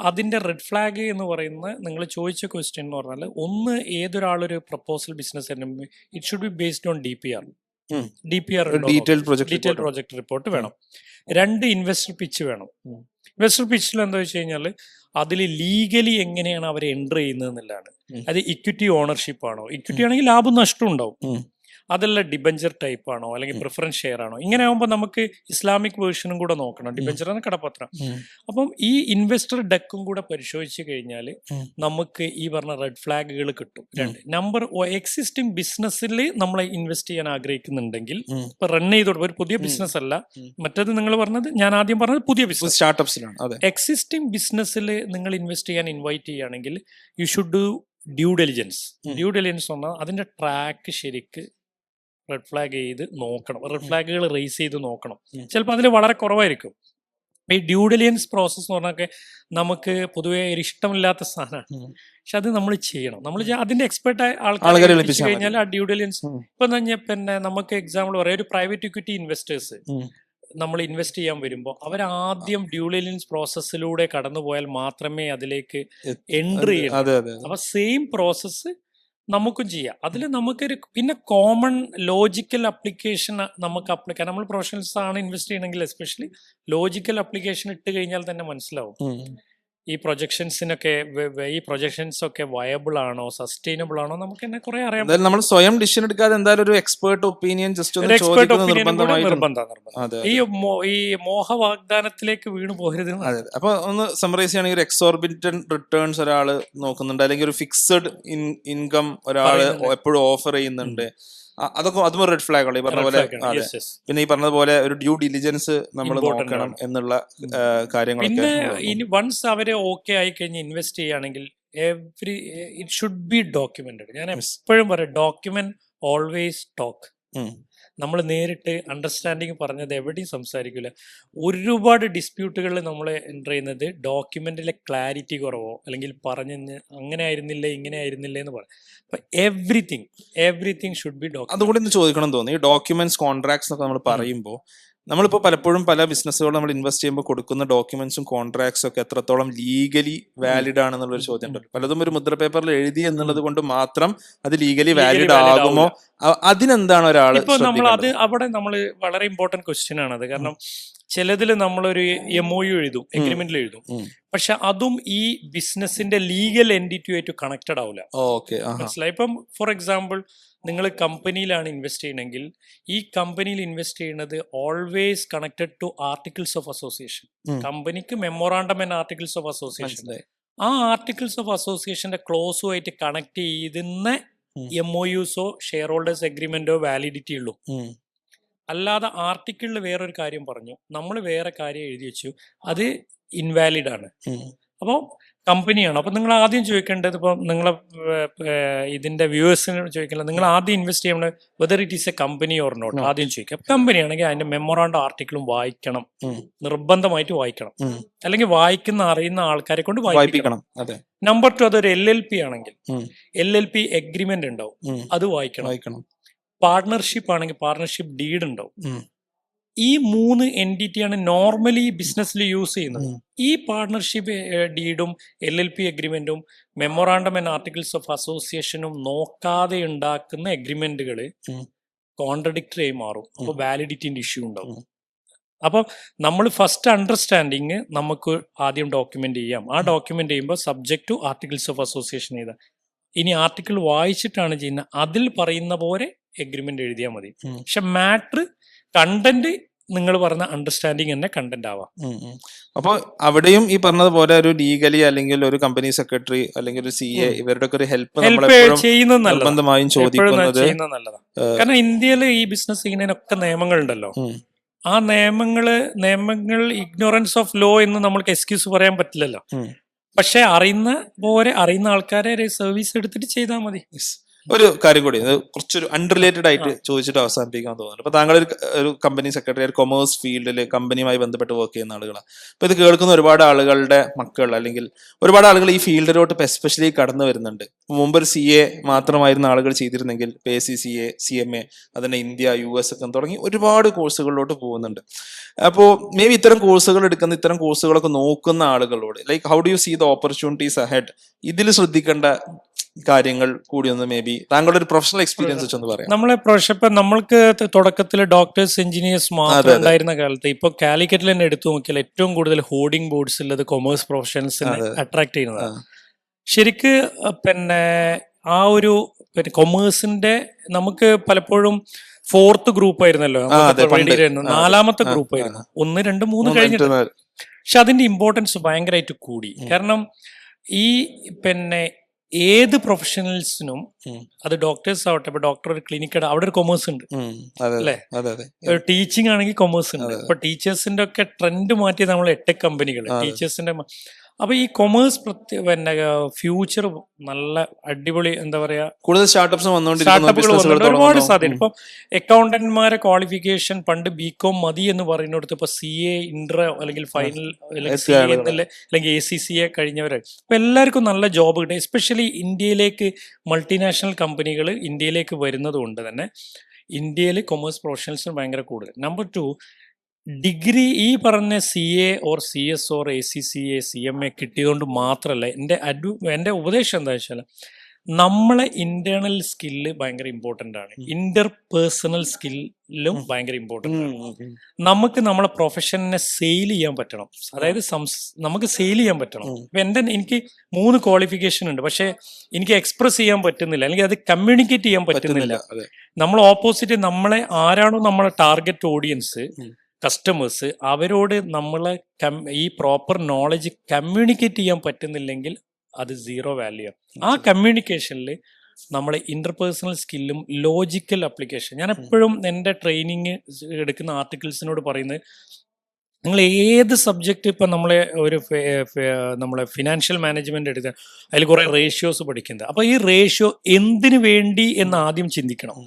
അതിന്റെ റെഡ് ഫ്ലാഗ് എന്ന് പറയുന്നത് നിങ്ങൾ ചോദിച്ച ക്വസ്റ്റ്യൻ എന്ന് പറഞ്ഞാൽ ഒന്ന്, ഏതൊരാളൊരു proposal business it should be based on DPR detailed project report വേണം. 2, ഇൻവെസ്റ്റർ പിച്ച് വേണം. ഇൻവെസ്റ്റർ പിച്ചിൽ എന്താ വെച്ച് കഴിഞ്ഞാൽ അതിൽ ലീഗലി എങ്ങനെയാണ് അവർ എൻറ്റർ ചെയ്യുന്നത് എന്നുള്ളതാണ്. അത് ഇക്വിറ്റി ഓണർഷിപ്പ് ആണോ, ഇക്വിറ്റി ആണെങ്കിൽ ലാഭം നഷ്ടം ഉണ്ടാവും, അതല്ല ഡിബഞ്ചർ ടൈപ്പ് ആണോ അല്ലെങ്കിൽ പ്രിഫറൻസ് ഷെയർ ആണോ. ഇങ്ങനെ ആകുമ്പോൾ നമുക്ക് ഇസ്ലാമിക് വേർഷനും കൂടെ നോക്കണം. ഡിബഞ്ചർ ആണ് കടപ്പത്രം. അപ്പം ഈ ഇൻവെസ്റ്റർ ഡെക്കും കൂടെ പരിശോധിച്ച് കഴിഞ്ഞാൽ നമുക്ക് ഈ പറഞ്ഞ റെഡ് ഫ്ലാഗുകൾ കിട്ടും. 2 നമ്പർ, എക്സിസ്റ്റിംഗ് ബിസിനസ്സിൽ നമ്മൾ ഇൻവെസ്റ്റ് ചെയ്യാൻ ആഗ്രഹിക്കുന്നുണ്ടെങ്കിൽ ഇപ്പൊ റൺ ചെയ്തോട്ട് ഒരു പുതിയ ബിസിനസ് അല്ല, മറ്റേത് നിങ്ങൾ പറഞ്ഞത് ഞാൻ ആദ്യം പറഞ്ഞത് പുതിയ ബിസിനസ് സ്റ്റാർട്ടപ്സിലാണ്. എക്സിസ്റ്റിംഗ് ബിസിനസ്സിൽ നിങ്ങൾ ഇൻവെസ്റ്റ് ചെയ്യാൻ ഇൻവൈറ്റ് ചെയ്യുകയാണെങ്കിൽ you should do due diligence. പറഞ്ഞാൽ അതിന്റെ ട്രാക്ക് ശരിക്ക് റെഡ് ഫ്ലാഗ് ചെയ്ത് നോക്കണം, റെഡ് ഫ്ലാഗുകൾ റേസ് ചെയ്ത് നോക്കണം. ചിലപ്പോൾ അതിൽ വളരെ കുറവായിരിക്കും. ഈ ഡ്യൂ ഡെലിജൻസ് പ്രോസസ് എന്ന് പറഞ്ഞാൽ നമുക്ക് പൊതുവേ ഒരു ഇഷ്ടമില്ലാത്ത സാധനമാണ്. പക്ഷെ അത് നമ്മൾ ചെയ്യണം. നമ്മൾ അതിന്റെ എക്സ്പെർട്ട് ആൾക്കാരെ കഴിഞ്ഞാൽ ആ ഡ്യൂ ഡെലിജൻസ് ഇപ്പൊ പിന്നെ നമുക്ക് എക്സാമ്പിൾ പറയാം, ഒരു പ്രൈവറ്റ് ഇക്വിറ്റി ഇൻവെസ്റ്റേഴ്സ് നമ്മൾ ഇൻവെസ്റ്റ് ചെയ്യാൻ വരുമ്പോൾ അവരാദ്യം ഡ്യൂ ഡെലിജൻസ് പ്രോസസ്സിലൂടെ കടന്നു പോയാൽ മാത്രമേ അതിലേക്ക് എൻട്രി ചെയ്യൂ. അപ്പൊ സെയിം പ്രോസസ്സ് നമുക്കും ചെയ്യാം. അതിൽ നമുക്കൊരു പിന്നെ കോമൺ ലോജിക്കൽ അപ്ലിക്കേഷൻ നമുക്ക് കാരണം നമ്മൾ പ്രൊഫഷണൽസ് ആണ് ഇൻവെസ്റ്റ് ചെയ്യണമെങ്കിൽ എസ്പെഷ്യലി ലോജിക്കൽ അപ്ലിക്കേഷൻ ഇട്ട് കഴിഞ്ഞാൽ തന്നെ മനസ്സിലാവും ഈ പ്രൊജക്ഷൻസ് ഒക്കെ വയബിൾ ആണോ, സസ്റ്റൈനബിൾ ആണോ, നമുക്ക് തന്നെ കുറെ അറിയാം. നമ്മൾ സ്വയം ഡിസിഷൻ എടുക്കാതെ എന്തായാലും ഒരു എക്സ്പേർട്ട് ഒപ്പീനിയൻ ഈ മോഹ വാഗ്ദാനത്തിലേക്ക് വീണു പോകരുത്. അപ്പൊ ഒന്ന് സമ്മറൈസ് ചെയ്യുകയാണെങ്കിൽ ഒരു എക്സോർബിറ്റന്റ് റിട്ടേൺസ് ഒരാൾ നോക്കുന്നുണ്ട്, അല്ലെങ്കിൽ ഒരു ഫിക്സഡ് ഇൻകം ഒരാൾ എപ്പോഴും ഓഫർ ചെയ്യുന്നുണ്ട്, അതൊക്കെ അതും റെഡ് ഫ്ലാഗ് ആണ് ഈ പറഞ്ഞ പോലെ. പിന്നെ ഈ പറഞ്ഞതുപോലെ ഒരു ഡ്യൂ ഡിലിജൻസ് നമ്മൾ നോക്കണം എന്നുള്ള കാര്യങ്ങളൊക്കെ. പിന്നെ വൺസ് അവര് ഓക്കെ ആയി കഴിഞ്ഞ് ഇൻവെസ്റ്റ് ചെയ്യുകയാണെങ്കിൽ ഇറ്റ് ഷുഡ് ബി ഡോക്യുമെന്റഡ്. ഞാൻ എപ്പോഴും പറയാം, ഡോക്യുമെന്റ് ഓൾവേസ് ടോക്ക്. നമ്മൾ നേരിട്ട് അണ്ടർസ്റ്റാൻഡിങ് പറഞ്ഞത് എവിടെയും സംസാരിക്കില്ല. ഒരുപാട് ഡിസ്പ്യൂട്ടുകളിൽ നമ്മൾ എൻ്റർ ചെയ്യുന്നത് ഡോക്യുമെന്റിലെ ക്ലാരിറ്റി കുറവോ അല്ലെങ്കിൽ പറഞ്ഞ് അങ്ങനെ ആയിരുന്നില്ലേ ഇങ്ങനെ ആയിരുന്നില്ലേ എന്ന് പറയാം. അപ്പൊ എവറിത്തിങ് ഷുഡ് ബി ഡോക്യുമെന്റ്. അതുകൂടി ഒന്ന് ചോദിക്കണം തോന്നി, ഈ ഡോക്യുമെന്റ്സ് കോൺട്രാക്ട്സ് എന്നൊക്കെ നമ്മൾ പറയുമ്പോൾ നമ്മളിപ്പോൾ പലപ്പോഴും പല ബിസിനസ്സുകൾ നമ്മൾ ഇൻവെസ്റ്റ് ചെയ്യുമ്പോൾ കൊടുക്കുന്ന ഡോക്യുമെന്റ്സും കോൺട്രാക്ട്സും ഒക്കെ എത്രത്തോളം ലീഗലി വാലിഡ് ആണെന്നുള്ളൊരു ചോദ്യം ഉണ്ടല്ലോ. പലതും ഒരു മുദ്ര പേപ്പറിൽ എഴുതി എന്നുള്ളത് കൊണ്ട് മാത്രം അത് ലീഗലി വാലിഡ് ആകുമോ, അതിനെന്താണ് ഒരാൾ ഇപ്പോൾ നമ്മൾ അത് അവിടെ നമ്മൾ വളരെ ഇമ്പോർട്ടന്റ് ക്വസ്റ്റ്യൻ ആണത്. കാരണം ചിലതിൽ നമ്മളൊരു MOU എഴുതും, എഗ്രിമെന്റിൽ എഴുതും, പക്ഷെ അതും ഈ ബിസിനസിന്റെ ലീഗൽ എൻറ്റിറ്റിയുമായിട്ട് കണക്റ്റഡ് ആവില്ല. മനസ്സിലായി? ഇപ്പം ഫോർ എക്സാമ്പിൾ നിങ്ങൾ കമ്പനിയിലാണ് ഇൻവെസ്റ്റ് ചെയ്യണമെങ്കിൽ ഈ കമ്പനിയിൽ ഇൻവെസ്റ്റ് ചെയ്യുന്നത് always connected to articles of association. കമ്പനിക്ക് memorandum and articles of association, ആ ആർട്ടിക്കിൾസ് ഓഫ് അസോസിയേഷന്റെ ക്ലോസുമായിട്ട് കണക്ട് ചെയ്യുന്ന MOUസോ ഷെയർ ഹോൾഡേഴ്സ് എഗ്രിമെന്റോ വാലിഡിറ്റി ഉള്ളൂ. അല്ലാതെ ആർട്ടിക്കിളിൽ വേറൊരു കാര്യം പറഞ്ഞു, നമ്മൾ വേറെ കാര്യം എഴുതി വെച്ചു, അത് ഇൻവാലിഡ് ആണ്. അപ്പോൾ കമ്പനിയാണ്. അപ്പം നിങ്ങൾ ആദ്യം ചോദിക്കേണ്ടത്, ഇപ്പം നിങ്ങളെ ഇതിന്റെ വ്യൂവേഴ്സിന് ചോദിക്കേണ്ടത്, നിങ്ങൾ ആദ്യം ഇൻവെസ്റ്റ് ചെയ്യണം whether it is a company or not ആദ്യം ചോദിക്കാം. കമ്പനി ആണെങ്കിൽ അതിന്റെ മെമ്മോറാണ്ടം ആർട്ടിക്കിളും വായിക്കണം, നിർബന്ധമായിട്ട് വായിക്കണം, അല്ലെങ്കിൽ അറിയുന്ന ആൾക്കാരെ കൊണ്ട് വായിപ്പിക്കണം. നമ്പർ 2, അതൊരു LLP ആണെങ്കിൽ LLP എഗ്രിമെന്റ് ഉണ്ടാവും, അത് വായിക്കണം. പാർട്ണർഷിപ്പ് ആണെങ്കിൽ പാർട്ണർഷിപ്പ് ഡീഡ് ഉണ്ടാവും, ഈ 3 എൻറ്റിറ്റിയാണ് നോർമലി ബിസിനസ്സിൽ യൂസ് ചെയ്യുന്നത്. ഈ പാർട്ണർഷിപ്പ് ഡീഡും LLP അഗ്രിമെന്റും മെമ്മോറാണ്ടം ആൻഡ് ആർട്ടിക്കിൾസ് ഓഫ് അസോസിയേഷനും നോക്കാതെ ഉണ്ടാക്കുന്ന അഗ്രിമെന്റുകൾ കോൺട്രഡിക്ടറി ആയി മാറും. അപ്പോൾ വാലിഡിറ്റിന്റെ ഇഷ്യൂ ഉണ്ടാവും. അപ്പം നമ്മൾ ഫസ്റ്റ് അണ്ടർസ്റ്റാൻഡിങ് നമുക്ക് ആദ്യം ഡോക്യുമെന്റ് ചെയ്യാം. ആ ഡോക്യുമെന്റ് ചെയ്യുമ്പോൾ subject to articles of association ചെയ്താൽ, ഇനി ആർട്ടിക്കിൾ വായിച്ചിട്ടാണ് ചെയ്യുന്നത്, അതിൽ പറയുന്ന പോലെ എഗ്രിമെന്റ് എഴുതിയാൽ മതി. പക്ഷെ മാറ്റർ കണ്ടന്റ് നിങ്ങൾ പറഞ്ഞ അണ്ടർസ്റ്റാൻഡിങ് തന്നെ കണ്ടന്റ് ആവാം. അപ്പൊ അവിടെയും ഈ പറഞ്ഞതുപോലെ ഒരു ലീഗലി അല്ലെങ്കിൽ ഒരു കമ്പനി സെക്രട്ടറി അല്ലെങ്കിൽ ഒരു CA ഇവരുടെ ഒക്കെ ഒരു ഹെൽപ്പ് നിർബന്ധമായും ചോദിക്കുന്നത് നല്ലതാണ്. കാരണം ഇന്ത്യയിൽ ഈ ബിസിനസ് ചെയ്യുന്നതിനൊക്കെ നിയമങ്ങളുണ്ടല്ലോ. ആ നിയമങ്ങൾ ഇഗ്നോറൻസ് ഓഫ് ലോ എന്ന് നമ്മൾക്ക് എക്സ്ക്യൂസ് പറയാൻ പറ്റില്ലല്ലോ. പക്ഷെ അറിയുന്ന ആൾക്കാരെ സർവീസ് എടുത്തിട്ട് ചെയ്താൽ മതി. ഒരു കാര്യം കൂടി, ഇത് കുറച്ചൊരു അൺറിലേറ്റഡ് ആയിട്ട് ചോദിച്ചിട്ട് അവസാനിപ്പിക്കാൻ തോന്നുന്നു. അപ്പൊ താങ്കൾ ഒരു കമ്പനി സെക്രട്ടറി, ഒരു കൊമേഴ്സ് ഫീൽഡിൽ കമ്പനിയുമായി ബന്ധപ്പെട്ട് വർക്ക് ചെയ്യുന്ന ആളുകളാണ്. അപ്പൊ ഇത് കേൾക്കുന്ന ഒരുപാട് ആളുകളുടെ മക്കൾ അല്ലെങ്കിൽ ഒരുപാട് ആളുകൾ ഈ ഫീൽഡിലോട്ട് ഇപ്പൊ എസ്പെഷ്യലി കടന്നു വരുന്നുണ്ട്. മുമ്പ് ഒരു CA മാത്രമായിരുന്ന ആളുകൾ ചെയ്തിരുന്നെങ്കിൽ ACCA, CMA, അതിന്റെ ഇന്ത്യ, US ഒക്കെ തുടങ്ങി ഒരുപാട് കോഴ്സുകളിലോട്ട് പോകുന്നുണ്ട്. അപ്പോൾ മേ ബി ഇത്തരം കോഴ്സുകളൊക്കെ നോക്കുന്ന ആളുകളോട് like how do you see the opportunities ahead, ഇതിൽ ശ്രദ്ധിക്കേണ്ട കാര്യങ്ങൾ കൂടി ഒന്ന് മേ ബി താങ്കളുടെ ഒരു പ്രൊഫഷണൽ എക്സ്പീരിയൻസ് വെച്ചൊന്ന് പറയാം. നമ്മളെ ഇപ്പൊ നമ്മൾക്ക് തുടക്കത്തിൽ ഡോക്ടേഴ്സ് എഞ്ചിനീയേഴ്സ് മാത്രം ഉണ്ടായിരുന്ന കാലത്ത് ഇപ്പൊ കാലിക്കറ്റിൽ തന്നെ എടുത്തു നോക്കിയാൽ ഏറ്റവും കൂടുതൽ ഹോർഡിംഗ് ബോർഡ്സ് ഉള്ളത് കൊമേഴ്സ് പ്രൊഫഷണൽസിനെ അട്രാക്ട് ചെയ്യുന്നതാണ്. ശരിക്ക് ആ ഒരു കൊമേഴ്സിന്റെ നമുക്ക് പലപ്പോഴും 4th ഗ്രൂപ്പ് ആയിരുന്നല്ലോ, 4ാമത്തെ ഗ്രൂപ്പ് ആയിരുന്നു, 1, 2, 3 കഴിഞ്ഞിട്ട്. പക്ഷെ അതിന്റെ ഇമ്പോർട്ടൻസ് ഭയങ്കരമായിട്ട് കൂടി. കാരണം ഈ ഏത് പ്രൊഫഷണൽസിനും, അത് ഡോക്ടേഴ്സ് ആവട്ടെ, ഇപ്പൊ ഡോക്ടർ ഒരു ക്ലിനിക് അവിടെ ഒരു കൊമേഴ്സ് ഉണ്ട് അല്ലേ, ടീച്ചിങ് ആണെങ്കിൽ കൊമേഴ്സ് ഉണ്ട്. ഇപ്പൊ ടീച്ചേഴ്സിന്റെ ഒക്കെ ട്രെൻഡ് മാറ്റി നമ്മൾ ടെക് കമ്പനികൾ ടീച്ചേഴ്സിന്റെ. അപ്പൊ ഈ കൊമേഴ്സ് ഫ്യൂച്ചർ നല്ല അടിപൊളി, എന്താ പറയാ, കൂടുതൽ സ്റ്റാർട്ടപ്പുകൾ വന്നുകൊണ്ട് ഒരുപാട് സാധ്യത. ഇപ്പൊ അക്കൗണ്ടന്റ്മാരെ ക്വാളിഫിക്കേഷൻ പണ്ട് BCom മതി എന്ന് പറയുന്നിടത്ത് ഇപ്പൊ CA ഇന്റർ അല്ലെങ്കിൽ ഫൈനൽ അല്ലെങ്കിൽ ACCA കഴിഞ്ഞവരെ ഇപ്പൊ എല്ലാവർക്കും നല്ല ജോബ് കിട്ടും. എസ്പെഷ്യലി ഇന്ത്യയിലേക്ക് മൾട്ടിനാഷണൽ കമ്പനികൾ ഇന്ത്യയിലേക്ക് വരുന്നത് കൊണ്ട് തന്നെ ഇന്ത്യയിൽ കൊമേഴ്സ് പ്രൊഫഷണൽസിന് ഭയങ്കര കൂടുതൽ. നമ്പർ 2, ഡിഗ്രി ഈ പറഞ്ഞ CA or CS or ACCA CMA കിട്ടിയതുകൊണ്ട് മാത്രമല്ല, എൻ്റെ ഉപദേശം എന്താ വെച്ചാൽ നമ്മളെ ഇന്റേണൽ സ്കില്ല് ഭയങ്കര ഇമ്പോർട്ടൻ്റ് ആണ്. ഇന്റർപേഴ്സണൽ സ്കില്ലും ഭയങ്കര ഇമ്പോർട്ടൻ്റ് ആണ്. നമുക്ക് നമ്മളെ പ്രൊഫഷനെ സെയിൽ ചെയ്യാൻ പറ്റണം, അതായത് നമുക്ക് സെയിൽ ചെയ്യാൻ പറ്റണം. എനിക്ക് 3 ക്വാളിഫിക്കേഷൻ ഉണ്ട്, പക്ഷെ എനിക്ക് എക്സ്പ്രസ് ചെയ്യാൻ പറ്റുന്നില്ല, അല്ലെങ്കിൽ അത് കമ്മ്യൂണിക്കേറ്റ് ചെയ്യാൻ പറ്റുന്നില്ല. നമ്മൾ ഓപ്പോസിറ്റ് നമ്മളെ ആരാണോ നമ്മളെ ടാർഗറ്റ് ഓഡിയൻസ്, കസ്റ്റമേഴ്സ്, അവരോട് നമ്മളെ ഈ പ്രോപ്പർ നോളജ് കമ്മ്യൂണിക്കേറ്റ് ചെയ്യാൻ പറ്റുന്നില്ലെങ്കിൽ അത് 0 വാല്യൂ. ആ കമ്മ്യൂണിക്കേഷനിൽ നമ്മളെ ഇന്റർപേഴ്സണൽ സ്കില്ലും ലോജിക്കൽ അപ്ലിക്കേഷൻ. ഞാൻ എപ്പോഴും എൻ്റെ ട്രെയിനിങ് എടുക്കുന്ന ആർട്ടിക്കിൾസിനോട് പറയുന്നത്, നിങ്ങൾ ഏത് സബ്ജക്റ്റ് ഇപ്പം നമ്മളെ ഫിനാൻഷ്യൽ മാനേജ്മെന്റ് എടുത്താൽ അതിൽ കുറേ റേഷ്യോസ് പഠിക്കുന്നത്. അപ്പോൾ ഈ റേഷ്യോ എന്തിനു വേണ്ടി എന്ന് ആദ്യം ചിന്തിക്കണം.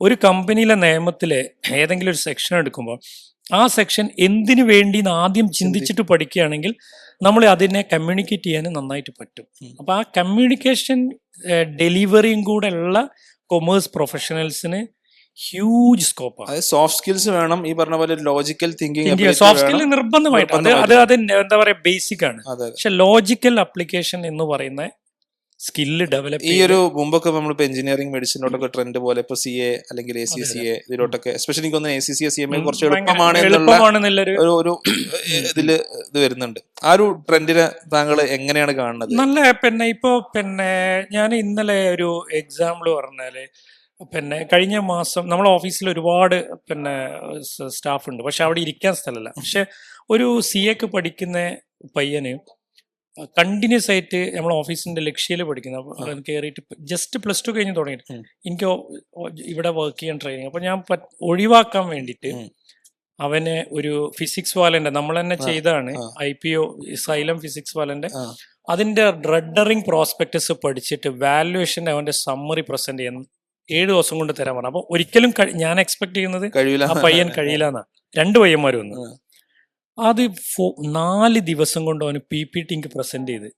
ഒരു കമ്പനിയിലെ നിയമത്തിലെ ഏതെങ്കിലും ഒരു സെക്ഷൻ എടുക്കുമ്പോൾ ആ സെക്ഷൻ എന്തിനു വേണ്ടി ആദ്യം ചിന്തിച്ചിട്ട് പഠിക്കുകയാണെങ്കിൽ നമ്മൾ അതിനെ കമ്മ്യൂണിക്കേറ്റ് ചെയ്യാൻ നന്നായിട്ട് പറ്റും. അപ്പൊ ആ കമ്മ്യൂണിക്കേഷൻ ഡെലിവറിയും കൂടെ ഉള്ള കൊമേഴ്സ് പ്രൊഫഷണൽസിന് ഹ്യൂജ് സ്കോപ്പാണ്. സോഫ്റ്റ് സ്കിൽസ് വേണം, ഈ പറഞ്ഞ പോലെ ലോജിക്കൽ തിങ്കിങ്. സോഫ്റ്റ് സ്കിൽ നിർബന്ധമായിട്ട് അത് എന്താ പറയാ ബേസിക് ആണ്. പക്ഷെ ലോജിക്കൽ അപ്ലിക്കേഷൻ എന്ന് പറയുന്ന സ്കില്ല് ഡെവലപ്പ്. ഈ ഒരു മുമ്പൊക്കെ നമ്മളിപ്പോ എഞ്ചിനീയറിംഗ് മെഡിസിനോട്ടൊക്കെ ട്രെൻഡ് പോലെ ഇപ്പൊ CA അല്ലെങ്കിൽ ACCA ഇതിലോട്ടൊക്കെ എസ്പെഷ്യലി എനിക്ക് തോന്നുന്നു ACCA CMA കുറച്ച് എളുപ്പമാണ് ഒരു ഇതില് ഇത് വരുന്നുണ്ട്. ആ ഒരു ട്രെൻഡിനെ താങ്കൾ എങ്ങനെയാണ് കാണുന്നത്? നല്ല ഇപ്പോ ഞാൻ ഇന്നലെ ഒരു എക്സാമ്പിൾ പറഞ്ഞാല്, കഴിഞ്ഞ മാസം നമ്മളെ ഓഫീസിൽ ഒരുപാട് സ്റ്റാഫ് ഉണ്ട്, പക്ഷെ അവിടെ ഇരിക്കാൻ സ്ഥലമല്ല. പക്ഷെ ഒരു CAക്ക് പഠിക്കുന്ന പയ്യന് കണ്ടിന്യൂസ് ആയിട്ട് നമ്മളെ ഓഫീസിന്റെ ലക്ഷ്യയിൽ പഠിക്കുന്ന കയറിയിട്ട് ജസ്റ്റ് +2 കഴിഞ്ഞ് തുടങ്ങിയിട്ട് എനിക്ക് ഇവിടെ വർക്ക് ചെയ്യാൻ ട്രെയിനിങ്. അപ്പൊ ഞാൻ ഒഴിവാക്കാൻ വേണ്ടിയിട്ട് അവന് ഒരു ഫിസിക്സ് വാലന്റെ നമ്മൾ തന്നെ ചെയ്താണ്, IPO സൈലം ഫിസിക്സ് വാലന്റെ, അതിന്റെ റെഡറിങ് പ്രോസ്പെക്ടസ് പഠിച്ചിട്ട് വാല്യുവേഷന്റെ അവന്റെ സമ്മറി പ്രസന്റ് ചെയ്യാൻ 7 ദിവസം കൊണ്ട് തരാൻ പറഞ്ഞു. അപ്പൊ ഒരിക്കലും ഞാൻ എക്സ്പെക്ട് ചെയ്യുന്നത് ആ പയ്യൻ കഴിയില്ല എന്നാ. 2 പയ്യന്മാർ വന്നു, അത് 4 ദിവസം കൊണ്ട് അവന് PPT പ്രസന്റ് ചെയ്ത്.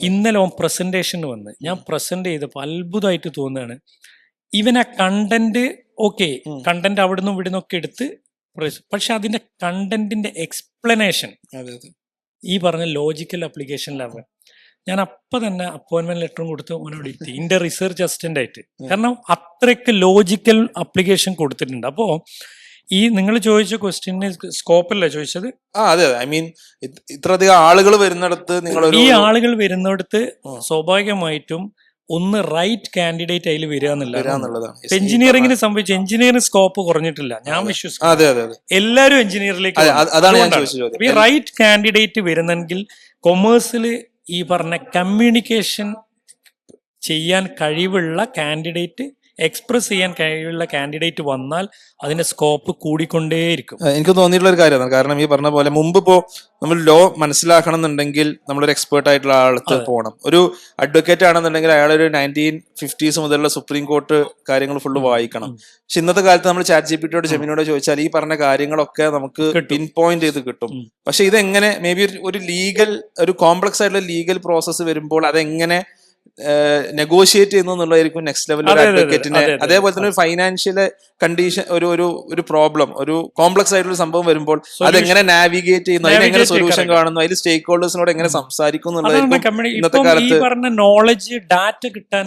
ഇന്നലെ അവൻ പ്രസന്റേഷന് വന്ന് ഞാൻ പ്രസന്റ് ചെയ്തപ്പോൾ അത്ഭുതമായിട്ട് തോന്നുകയാണ്. ഇവൻ ആ കണ്ടന്റ് കണ്ടന്റ് അവിടുന്ന് ഇവിടുന്നൊക്കെ എടുത്ത് പക്ഷെ അതിന്റെ കണ്ടന്റിന്റെ എക്സ്പ്ലനേഷൻ അതെ അതെ ഈ പറഞ്ഞ ലോജിക്കൽ അപ്ലിക്കേഷനിലാണ്. ഞാൻ അപ്പം തന്നെ അപ്പോയിന്റ്മെന്റ് ലെറ്ററും കൊടുത്ത് അവനോട് ഇരുത്തി ഇതിന്റെ റിസർച്ച് അസിസ്റ്റന്റ് ആയിട്ട്. കാരണം അത്രയ്ക്ക് ലോജിക്കൽ അപ്ലിക്കേഷൻ കൊടുത്തിട്ടുണ്ട്. അപ്പോൾ ഈ നിങ്ങൾ ചോദിച്ച ക്വസ്റ്റ്യന് സ്കോപ്പല്ലേ ചോദിച്ചത്? അതെ അതെ. ഐ മീൻ ഇത്രയധികം ആളുകൾ വരുന്നിടത്ത് നിങ്ങൾ ഈ ആളുകൾ വരുന്നിടത്ത് സ്വാഭാവികമായിട്ടും ഒന്ന് റൈറ്റ് കാൻഡിഡേറ്റ് അതിൽ വരിക എന്നുള്ളതാണ്. എഞ്ചിനീയറിംഗിന് സംഭവിച്ചു, എഞ്ചിനീയറിംഗ് സ്കോപ്പ് കുറഞ്ഞിട്ടില്ല ഞാൻ വിശ്വസിക്കുന്നു. അതെ അതെ അതെ. എല്ലാവരും എഞ്ചിനീയറിലേക്ക്. അതാണ് ഞാൻ ചോദിച്ചത്. ഈ റൈറ്റ് കാൻഡിഡേറ്റ് വരുന്നെങ്കിൽ കൊമേഴ്സിൽ ഈ പറഞ്ഞ കമ്മ്യൂണിക്കേഷൻ ചെയ്യാൻ കഴിവുള്ള കാൻഡിഡേറ്റ്, എക്സ്പ്രസ് ചെയ്യാൻ കഴിവുള്ള കാൻഡിഡേറ്റ് വന്നാൽ അതിന്റെ സ്കോപ്പ് കൂടിക്കൊണ്ടേയിരിക്കും. എനിക്ക് തോന്നിയിട്ടുള്ള ഒരു കാര്യമാണ്. കാരണം ഈ പറഞ്ഞ പോലെ മുമ്പ് ഇപ്പോ നമ്മൾ ലോ മനസ്സിലാക്കണം എന്നുണ്ടെങ്കിൽ നമ്മളൊരു എക്സ്പേർട്ട് ആയിട്ടുള്ള ആളത്ത് പോകണം. ഒരു അഡ്വക്കേറ്റ് ആണെന്നുണ്ടെങ്കിൽ അയാളൊരു 1950s മുതലുള്ള സുപ്രീം കോർട്ട് കാര്യങ്ങൾ ഫുള്ള് വായിക്കണം. പക്ഷെ ഇന്നത്തെ കാലത്ത് നമ്മൾ ചാറ്റ് ജിപിടിയോട് ജെമിനിയോട് ചോദിച്ചാൽ ഈ പറഞ്ഞ കാര്യങ്ങളൊക്കെ നമുക്ക് പിൻ പോയിന്റ് ചെയ്ത് കിട്ടും. പക്ഷെ ഇതെങ്ങനെ മേ ബി ഒരു ലീഗൽ, ഒരു കോംപ്ലക്സ് ആയിട്ടുള്ള ലീഗൽ പ്രോസസ്സ് വരുമ്പോൾ അതെങ്ങനെ നെഗോഷിയേറ്റ് ചെയ്യുന്നു എന്നുള്ളതായിരിക്കും നെക്സ്റ്റ് ലെവൽ ഒരു അഡ്വക്കേറ്റിന്. അതേപോലെ തന്നെ ഒരു ഫൈനാൻഷ്യൽ കണ്ടീഷൻ, ഒരു പ്രോബ്ലം, ഒരു കോംപ്ലക്സ് ആയിട്ടുള്ള സംഭവം വരുമ്പോൾ അതെങ്ങനെ നാവിഗേറ്റ് ചെയ്യുന്നു, അതിനെങ്ങനെ സൊല്യൂഷൻ കാണുന്നു, അതിൽ സ്റ്റേക്ക് ഹോൾഡേഴ്സിനോട് എങ്ങനെ സംസാരിക്കും എന്നുള്ളതായിരിക്കും ഇന്നത്തെ കാലത്ത്. പറഞ്ഞ നോളജ് ഡാറ്റ കിട്ടാൻ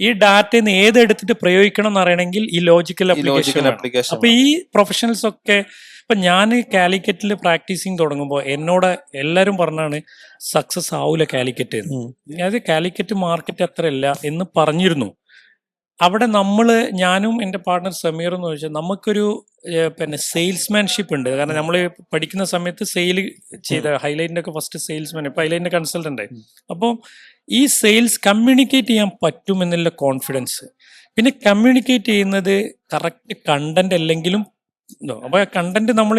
ഈ ഡാറ്റയിൽ നിന്ന് ഏതെടുത്തിട്ട് പ്രയോഗിക്കണം എന്ന് അറിയണമെങ്കിൽ ഈ ലോജിക്കൽ അപ്ലിക്കേഷൻ. അപ്പൊ ഈ പ്രൊഫഷണൽസ് ഒക്കെ ഇപ്പൊ ഞാൻ കാലിക്കറ്റിൽ പ്രാക്ടീസിങ് തുടങ്ങുമ്പോൾ എന്നോട് എല്ലാവരും പറഞ്ഞാണ് സക്സസ് ആവൂല കാലിക്കറ്റ് എന്ന്. അതായത് കാലിക്കറ്റ് മാർക്കറ്റ് അത്ര ഇല്ല എന്ന് പറഞ്ഞിരുന്നു. അവിടെ ഞാനും എൻ്റെ പാർട്ട്ണർ സമീർ എന്ന് വെച്ചാൽ നമുക്കൊരു പിന്നെ സെയിൽസ്മാൻഷിപ്പ് ഉണ്ട്. കാരണം നമ്മൾ പഠിക്കുന്ന സമയത്ത് സെയിൽ ചെയ്ത ഹൈലൈറ്റിൻ്റെ ഒക്കെ ഫസ്റ്റ് സെയിൽസ്മാൻ, ഇപ്പൊ ഹൈലൈറ്റിൻ്റെ കൺസൾട്ടൻ്റ്. അപ്പോൾ ഈ സെയിൽസ് കമ്മ്യൂണിക്കേറ്റ് ചെയ്യാൻ പറ്റുമെന്നുള്ള കോൺഫിഡൻസ്, പിന്നെ കമ്മ്യൂണിക്കേറ്റ് ചെയ്യുന്നത് കറക്റ്റ് കണ്ടന്റ് അല്ലെങ്കിലും. അപ്പൊ കണ്ടന്റ് നമ്മൾ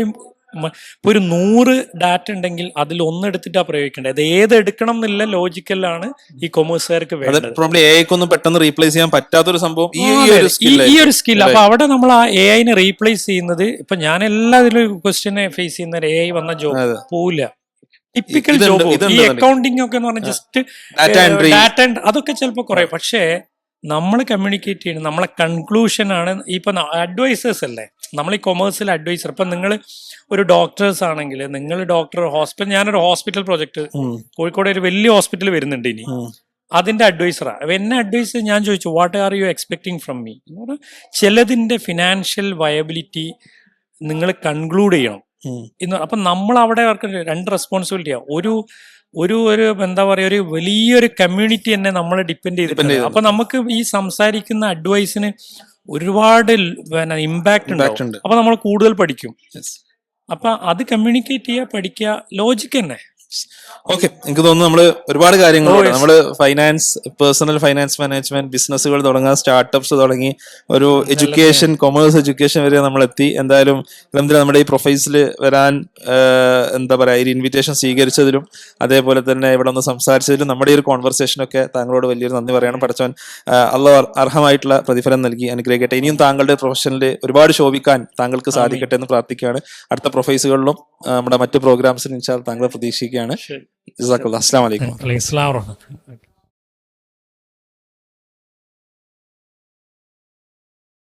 ഇപ്പൊ ഒരു 100 ഡാറ്റ ഉണ്ടെങ്കിൽ അതിൽ ഒന്നെടുത്തിട്ടാ പ്രയോഗിക്കേണ്ടത്. അത് ഏതെടുക്കണം എന്നുള്ള ലോജിക്കലാണ് ഈ കൊമേഴ്സുകാർക്ക് വേണ്ടത്. പെട്ടെന്ന് റീപ്ലേസ് ചെയ്യാൻ പറ്റാത്തൊരു സംഭവം ഈ ഒരു സ്കിൽ. അപ്പൊ അവിടെ നമ്മൾ ആ എ ഐനെ റീപ്ലേസ് ചെയ്യുന്നത്, ഇപ്പൊ ഞാൻ എല്ലാത്തിലും ക്വസ്റ്റ്യനെ ഫേസ് ചെയ്യുന്ന എ ഐ വന്ന ജോബ് പോവില്ല. ടിപ്പിക്കൽ ജോബ് ഈ അക്കൗണ്ടിങ് ഒക്കെ എന്ന് പറഞ്ഞാൽ ജസ്റ്റ് ഡാറ്റ അതൊക്കെ ചിലപ്പോൾ കുറെ. പക്ഷേ നമ്മൾ കമ്മ്യൂണിക്കേറ്റ് ചെയ്യണം, നമ്മളെ കൺക്ലൂഷൻ ആണ്. ഇപ്പൊ അഡ്വൈസേഴ്സ് അല്ലേ നമ്മൾ ഈ കൊമേഴ്സിൽ അഡ്വൈസർ. ഇപ്പൊ നിങ്ങൾ ഒരു ഡോക്ടേഴ്സ് ആണെങ്കിൽ നിങ്ങൾ ഞാനൊരു ഹോസ്പിറ്റൽ പ്രൊജക്ട് കോഴിക്കോട് ഒരു വലിയ ഹോസ്പിറ്റൽ വരുന്നുണ്ട് ഇനി, അതിന്റെ അഡ്വൈസറാ. എന്നെ അഡ്വൈസ് ഞാൻ ചോദിച്ചു what are you expecting from me എന്ന് പറഞ്ഞാൽ ചിലതിന്റെ ഫിനാൻഷ്യൽ വയബിലിറ്റി നിങ്ങൾ കൺക്ലൂഡ് ചെയ്യണം. അപ്പൊ നമ്മൾ അവിടെ അവർക്ക് 2 റെസ്പോൺസിബിലിറ്റിയാണ്. ഒരു എന്താ പറയാ, ഒരു വലിയൊരു കമ്മ്യൂണിറ്റി തന്നെ നമ്മൾ ഡിപ്പെൻഡ് ചെയ്തിട്ടുണ്ട്. അപ്പൊ നമുക്ക് ഈ സംസാരിക്കുന്ന അഡ്വൈസിന് ഒരുപാട് ഇമ്പാക്ട് ഉണ്ടാവും. അപ്പൊ നമ്മൾ കൂടുതൽ പഠിക്കും. അപ്പൊ അത് കമ്മ്യൂണിക്കേറ്റ് ചെയ്യുക, പഠിക്കുക, ലോജിക്ക് തന്നെ. ഓക്കെ, എനിക്ക് തോന്നുന്നു നമ്മള് ഒരുപാട് കാര്യങ്ങളുണ്ട്. നമ്മള് ഫൈനാൻസ്, പേഴ്സണൽ ഫൈനാൻസ് മാനേജ്മെന്റ്, ബിസിനസ്സുകൾ തുടങ്ങാൻ, സ്റ്റാർട്ടപ്സ് തുടങ്ങി ഒരു എഡ്യൂക്കേഷൻ, കൊമേഴ്സ് എഡ്യൂക്കേഷൻ വരെ നമ്മൾ എത്തി. എന്തായാലും നമ്മുടെ ഈ പ്രൊഫൈസിൽ വരാൻ എന്താ പറയാ, ഈ ഇൻവിറ്റേഷൻ സ്വീകരിച്ചതിലും അതേപോലെ തന്നെ ഇവിടെ ഒന്ന് സംസാരിച്ചതിലും നമ്മുടെ ഈ ഒരു കോൺവെർസേഷനൊക്കെ താങ്കളോട് വലിയൊരു നന്ദി പറയണം. പഠിച്ചവൻ അള്ളാഹു അർഹമായിട്ടുള്ള പ്രതിഫലം നൽകി അനുഗ്രഹിക്കട്ടെ. ഇനിയും താങ്കളുടെ പ്രൊഫഷനിൽ ഒരുപാട് ശോഭിക്കാൻ താങ്കൾക്ക് സാധിക്കട്ടെ എന്ന് പ്രാർത്ഥിക്കുകയാണ്. അടുത്ത പ്രൊഫൈസുകളിലും നമ്മുടെ മറ്റു പ്രോഗ്രാംസിനും താങ്കളെ പ്രതീക്ഷിക്കുകയാണ്. ജസാക്കല്ലാഹ്. അസ്സലാമു അലൈക്കും.